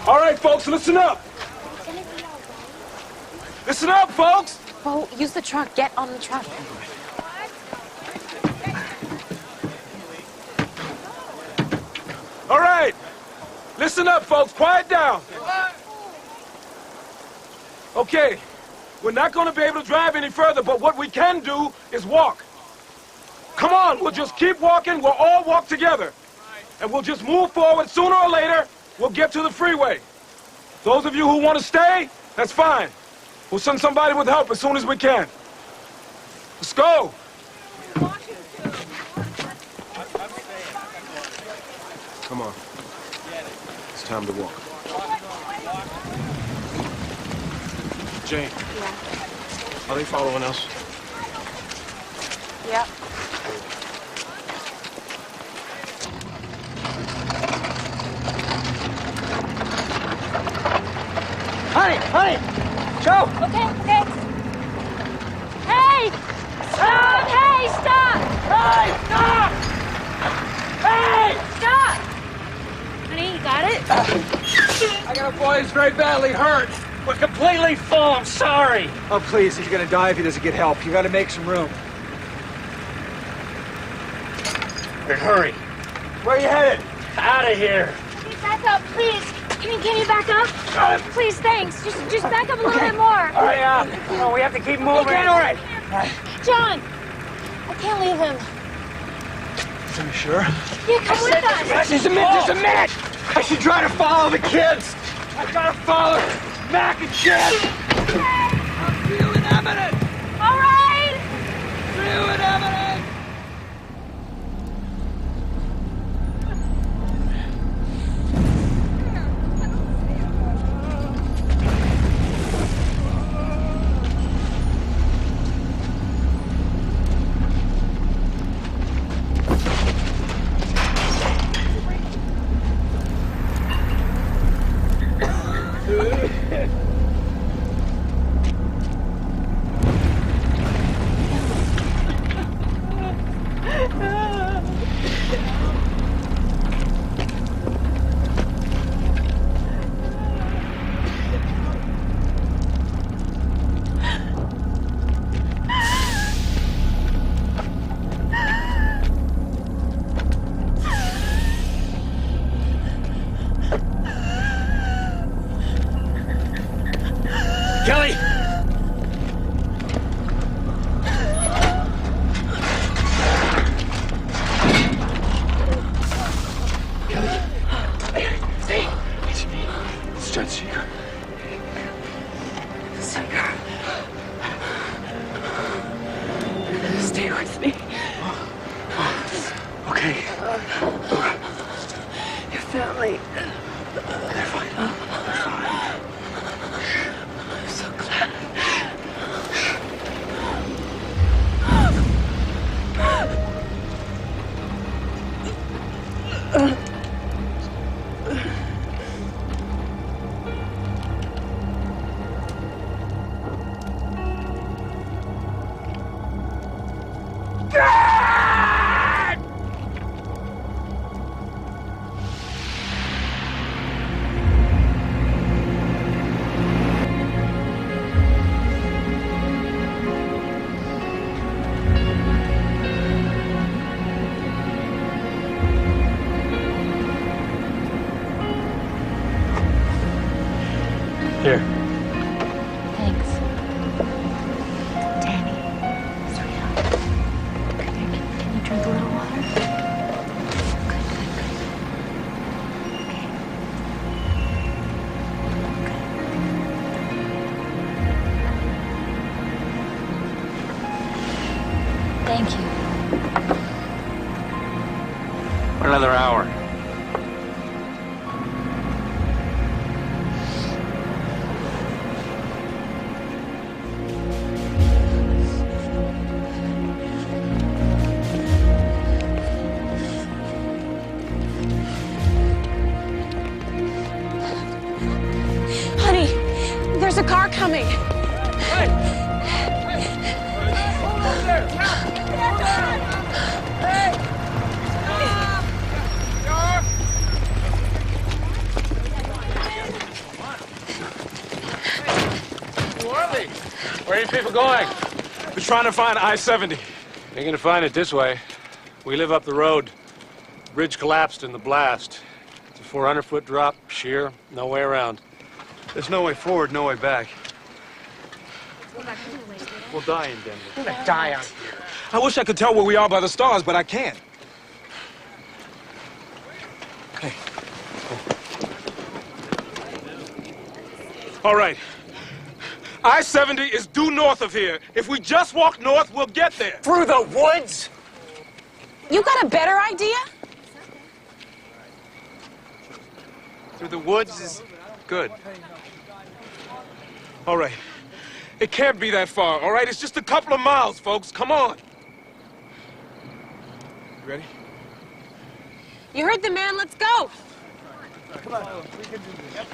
All right, folks, listen up. Listen up, folks. Bo, use the truck. Get on the truck. All right. Listen up, folks. Quiet down. Okay. We're not going to be able to drive any further, but what we can do is walk. Come on. We'll just keep walking. We'll all walk together. And we'll just move forward. Sooner or later, we'll get to the freeway. Those of you who want to stay, that's fine. We'll send somebody with help as soon as we can. Let's go. Come on. It's time to walk. Jane. Yeah. Are they following us? Yep. Honey! Joe! Okay. Hey! Stop! Hey, stop! Hey, stop! Hey! Stop! Honey, you got it? I got a boy who's very badly hurt. We're completely full. I'm sorry. Oh, please, he's gonna die if he doesn't get help. You gotta make some room. And hurry. Where are you headed? Out of here. Hey, back up, please. Can you back up? Please, thanks. Just back up a little bit more. All right, no, we have to keep moving. Okay, all right. John, I can't leave him. Are you sure? Yeah, come with us. Just a minute. I should try to follow the kids. I gotta follow Mac and Chad. I'm feeling evidence. All right. Feeling evidence. Kelly! Hey, it's me. It's John Seeger. Seeger. Stay with me. Okay. Your family. They're fine. They're fine. I'm so glad. Here. Thanks. Danny, sweetheart. Can you drink a little water? Good. Thank you. Another hour. Honey, there's a car coming. Where are you people going? We're trying to find I-70. You're gonna find it this way. We live up the road. Bridge collapsed in the blast. It's a 400-foot drop, sheer, no way around. There's no way forward, no way back. We'll die in Denver. We're gonna die out here. I wish I could tell where we are by the stars, but I can't. Okay. All right. I-70 is due north of here. If we just walk north, we'll get there. Through the woods? You got a better idea? Through the woods is good. All right. It can't be that far, all right? It's just a couple of miles, folks. Come on. You ready? You heard the man. Let's go. Come on. We can do this.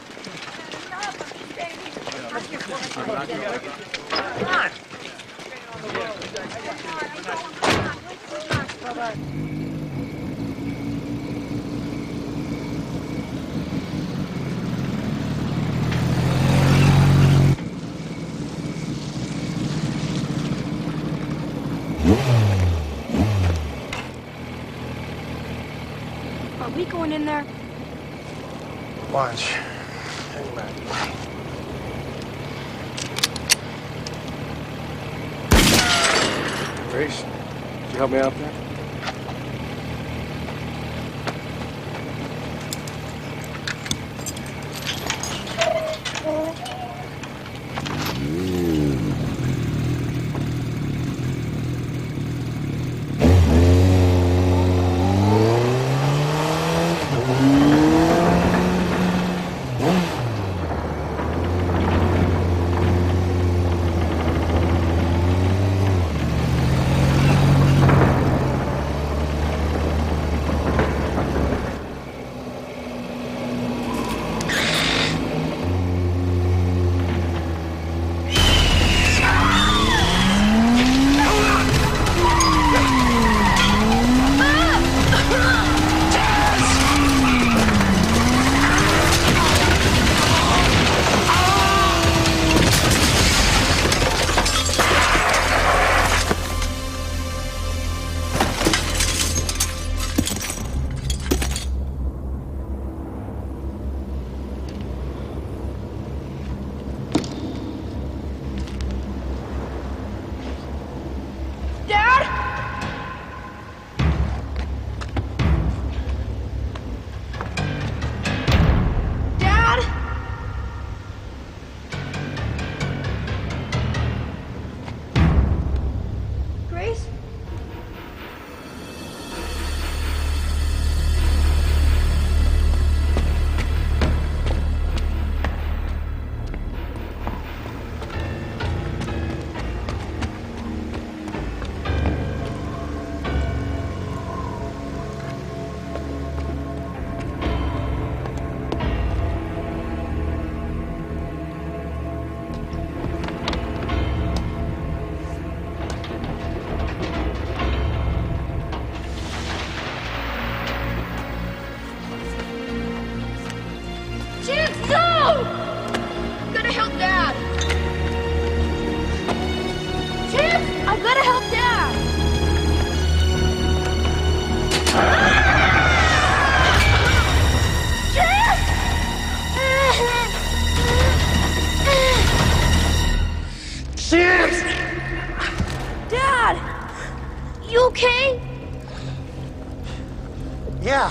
Come on. me going in there. Watch. Hang back. Grace, could you help me out there? You okay? Yeah,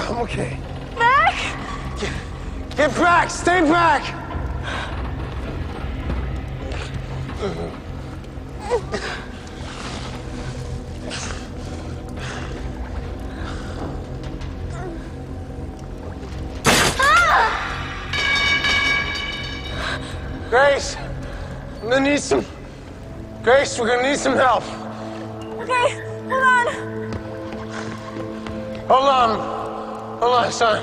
I'm okay. Mac? Get back! Stay back! Grace, I'm gonna need some... Grace, we're gonna need some help. Okay, hold on. Hold on, son.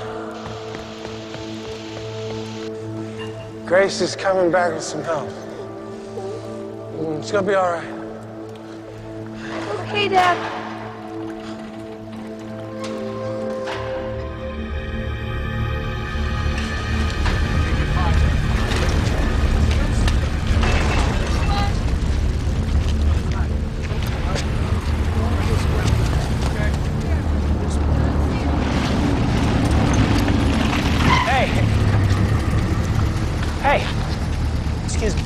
Grace is coming back with some help. It's gonna be all right. Okay, Dad. Excuse me.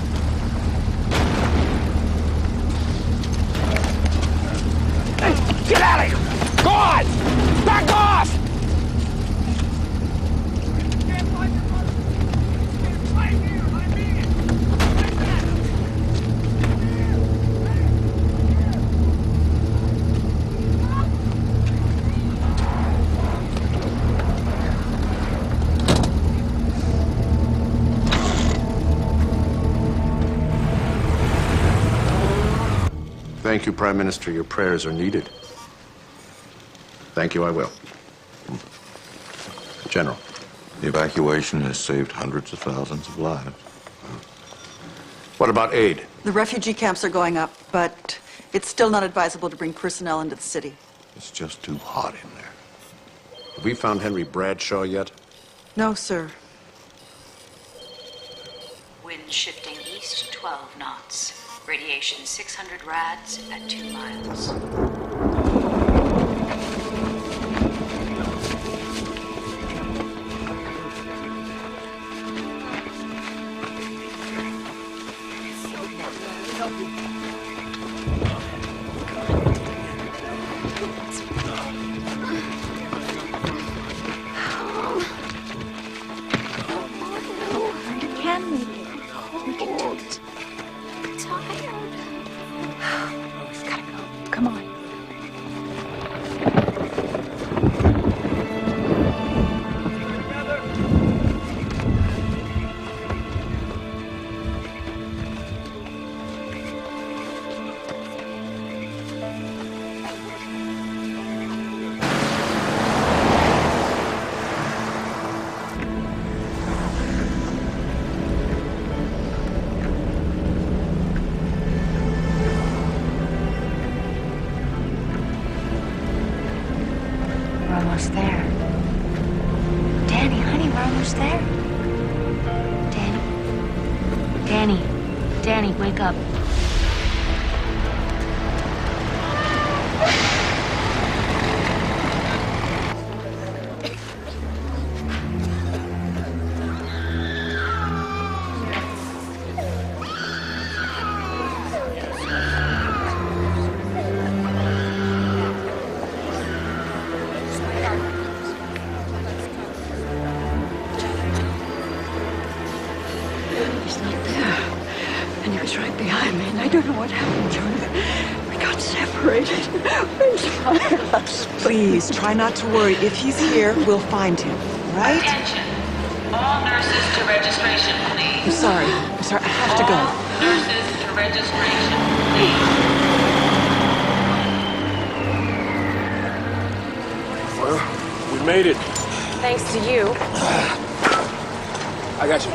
Hey, get out of here! Go on! Back off! Thank you, Prime Minister. Your prayers are needed. Thank you, I will. General. The evacuation has saved hundreds of thousands of lives. What about aid? The refugee camps are going up, but it's still not advisable to bring personnel into the city. It's just too hot in there. Have we found Henry Bradshaw yet? No, sir. Wind shifting east 12 knots. Radiation 600 rads at 2 miles. there? Danny. Danny, wake up. He's not there. And he was right behind me, and I don't know what happened to him. We got separated. Where's Miles? Please, try not to worry. If he's here, we'll find him, right? Attention. All nurses to registration, please. I'm sorry, I have to go. All nurses to registration, please. Well, we made it. Thanks to you. I got you.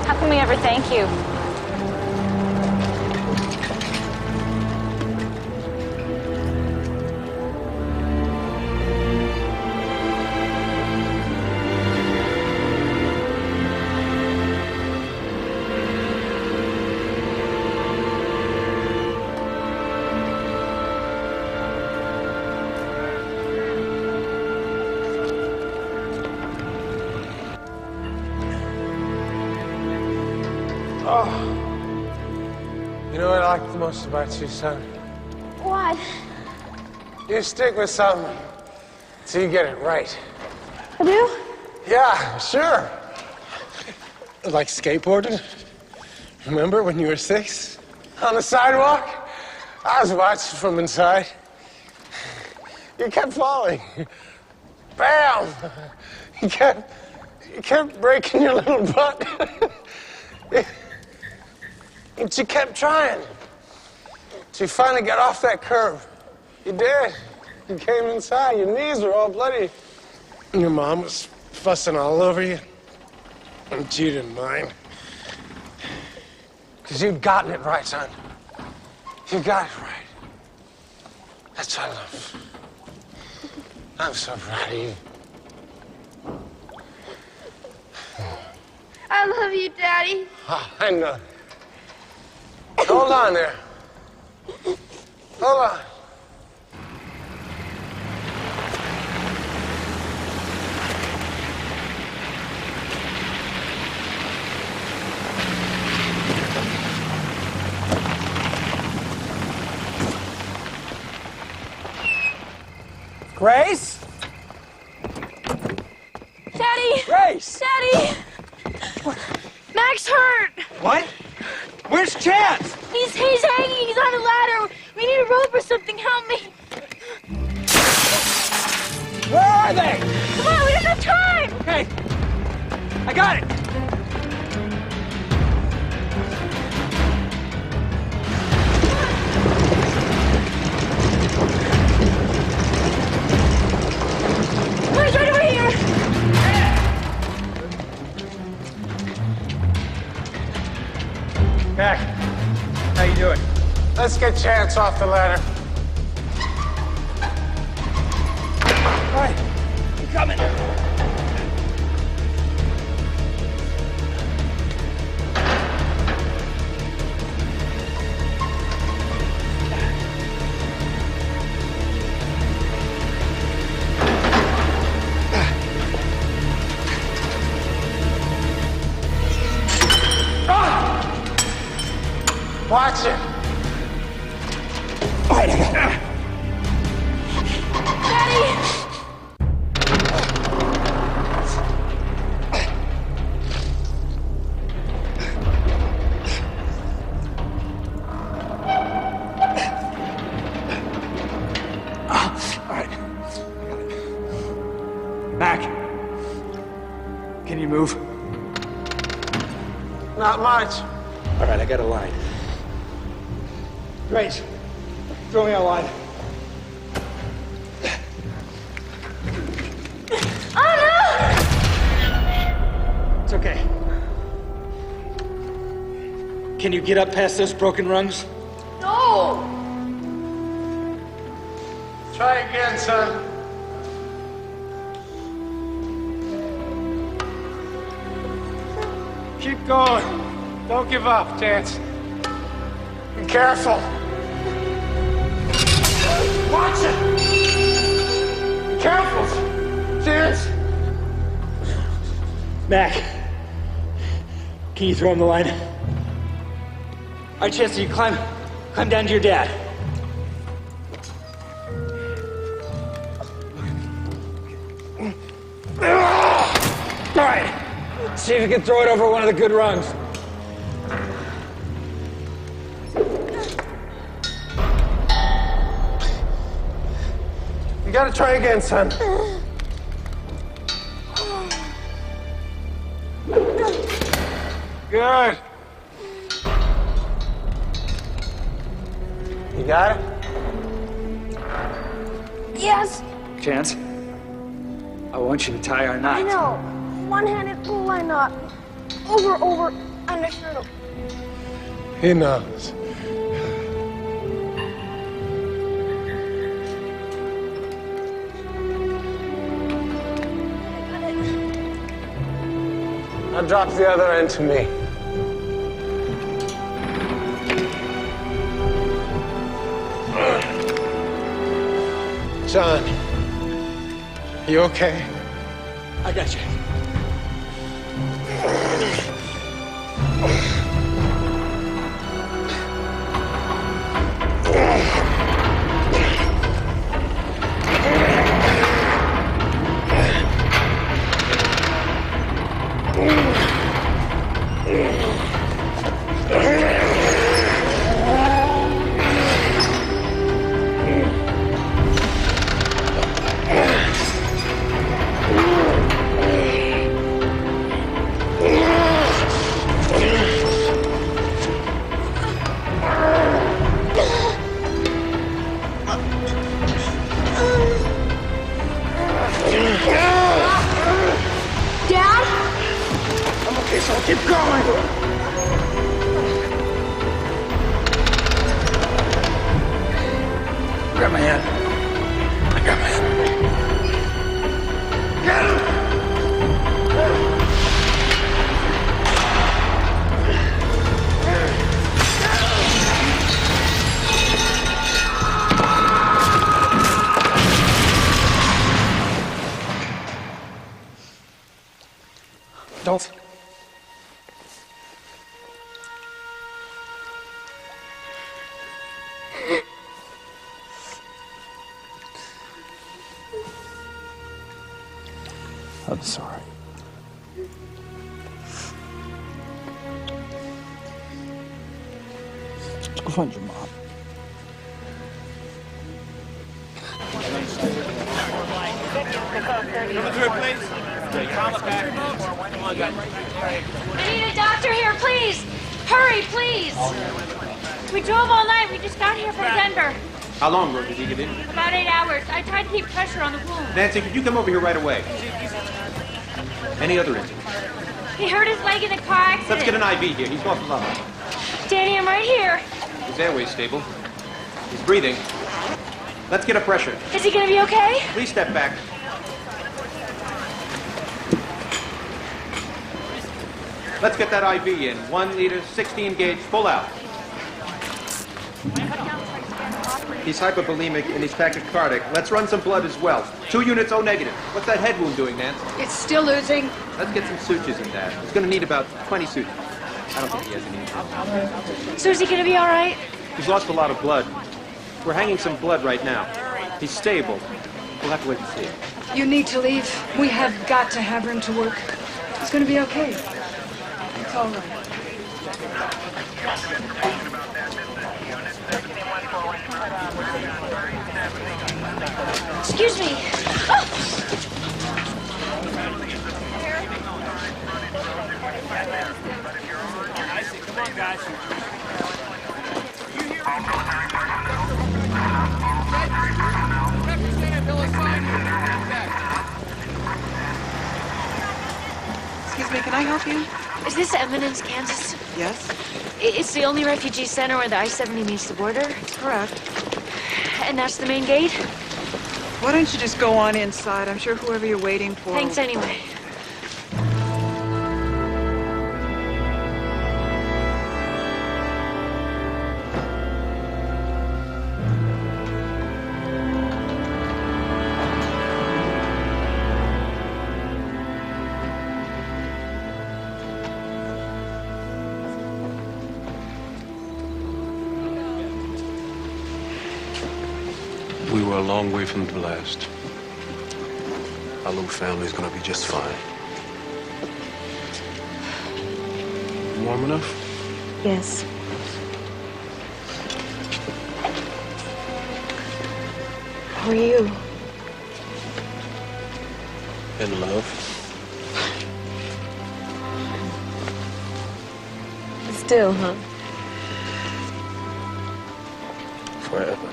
How can we ever thank you? Oh. You know what I like the most about you, son? What? You stick with something till you get it right. I do? Yeah, sure. Like skateboarding. Remember when you were 6? On the sidewalk? I was watching from inside. You kept falling. Bam! You kept breaking your little butt. But you kept trying. So you finally got off that curve. You did. You came inside. Your knees were all bloody. And your mom was fussing all over you. And you didn't mind. Because you'd gotten it right, son. You got it right. That's what I love. I'm so proud of you. I love you, Daddy. Oh, I know. Hold on there. Hold on. Grace? Daddy! Grace! Daddy! Max hurt! What? Where's Chance? He's hanging. He's on a ladder. We need a rope or something. Help me. Where are they? Come on, we don't have time. Okay. I got it. He's right over here. Mac, how you doing? Let's get Chance off the ladder. All right, I'm coming. Watch it. All right, I got it. Daddy! All right. Mac, can you move? Not much. All right, I got a line. Grace, throw me a line. Oh, no! It's okay. Can you get up past those broken rungs? No! Try again, son. Keep going. Don't give up, Chance. Be careful. Watch it! Be careful, Chance. Mac, can you throw him the line? All right, Chester, you climb down to your dad. All right, let's see if you can throw it over one of the good rungs. You gotta try again, son. Good. You got it? Yes, Chance, I want you to tie our knot. I know. One-handed pull line knot. Over, undershirt. He knows. Now drop the other end to me. John, you okay? I got you. Dad? I'm okay, so I'll keep going. Grab my hand. I got my hand. Get him! Don't. I'm sorry. Let's go find your mom. I need a doctor here, please! Hurry, please! We drove all night. We just got here from Denver. How long ago did he get in? About 8 hours. I tried to keep pressure on the wound. Nancy, could you come over here right away? Any other injuries? He hurt his leg in a car accident. Let's get an IV here. He's off the level. Danny, I'm right here. His airway's stable. He's breathing. Let's get a pressure. Is he gonna be okay? Please step back. Let's get that IV in. 1 liter, 16 gauge, full out. He's hypovolemic and he's tachycardic. Let's run some blood as well. 2 units O negative. What's that head wound doing, Nance? It's still losing. Let's get some sutures in that. He's going to need about 20 sutures. I don't think he has any injuries. So is he gonna be all right? He's lost a lot of blood. We're hanging some blood right now. He's stable. We'll have to wait and see. You need to leave. We have got to have room to work. It's going to be okay. It's all right. Excuse me. Come on, guys. Excuse me, can I help you? Is this Eminence, Kansas? Yes? It's the only refugee center where the I-70 meets the border? Correct. And that's the main gate? Why don't you just go on inside? I'm sure whoever you're waiting for... Thanks anyway. We were a long way from the blast. Our little family's gonna be just fine. Warm enough? Yes. How are you? In love? Still, huh? Forever.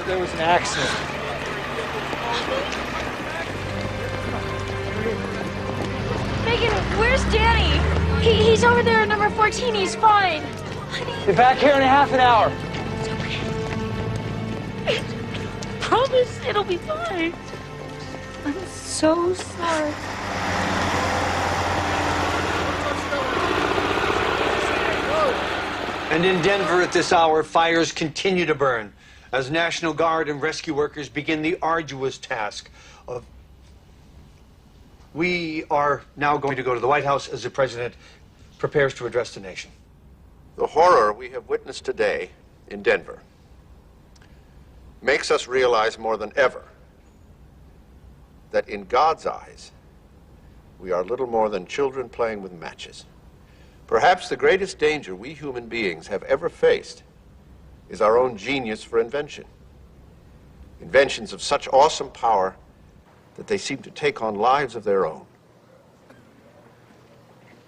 There was an accident. Megan, where's Danny? He's over there at number 14. He's fine. Be back here in a half an hour. Promise it'll be fine. I'm so sorry. And in Denver at this hour, fires continue to burn as National Guard and rescue workers begin the arduous task of... We are now going to go to the White House as the President prepares to address the nation. The horror we have witnessed today in Denver makes us realize more than ever that in God's eyes, we are little more than children playing with matches. Perhaps the greatest danger we human beings have ever faced is our own genius for invention. Inventions of such awesome power that they seem to take on lives of their own.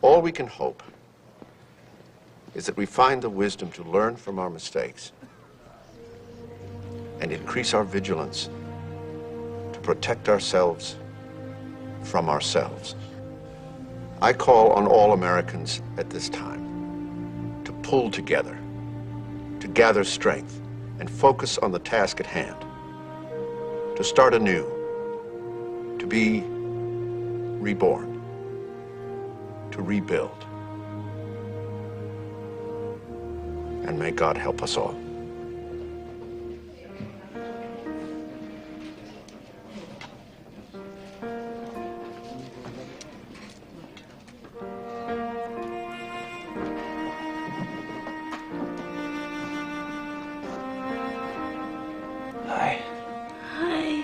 All we can hope is that we find the wisdom to learn from our mistakes and increase our vigilance to protect ourselves from ourselves. I call on all Americans at this time to pull together, to gather strength and focus on the task at hand, to start anew, to be reborn, to rebuild. And may God help us all. Hi. Hi.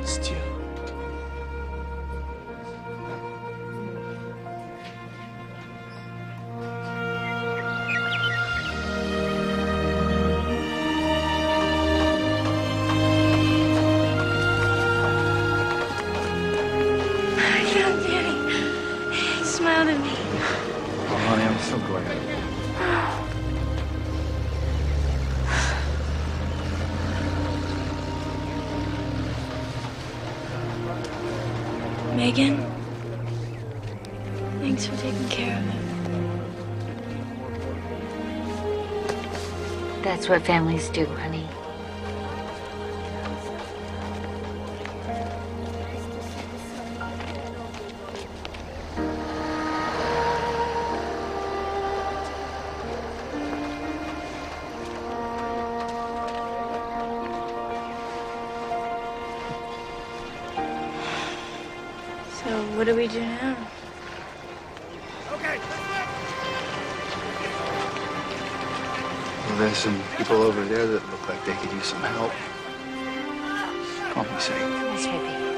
Still. Yeah, Danny. He smiled at me. Oh, honey, I'm so glad. Megan, thanks for taking care of him. That's what families do, honey. What do we do now? Well, there's some people over there that look like they could use some help. Call me safe. Yes, baby.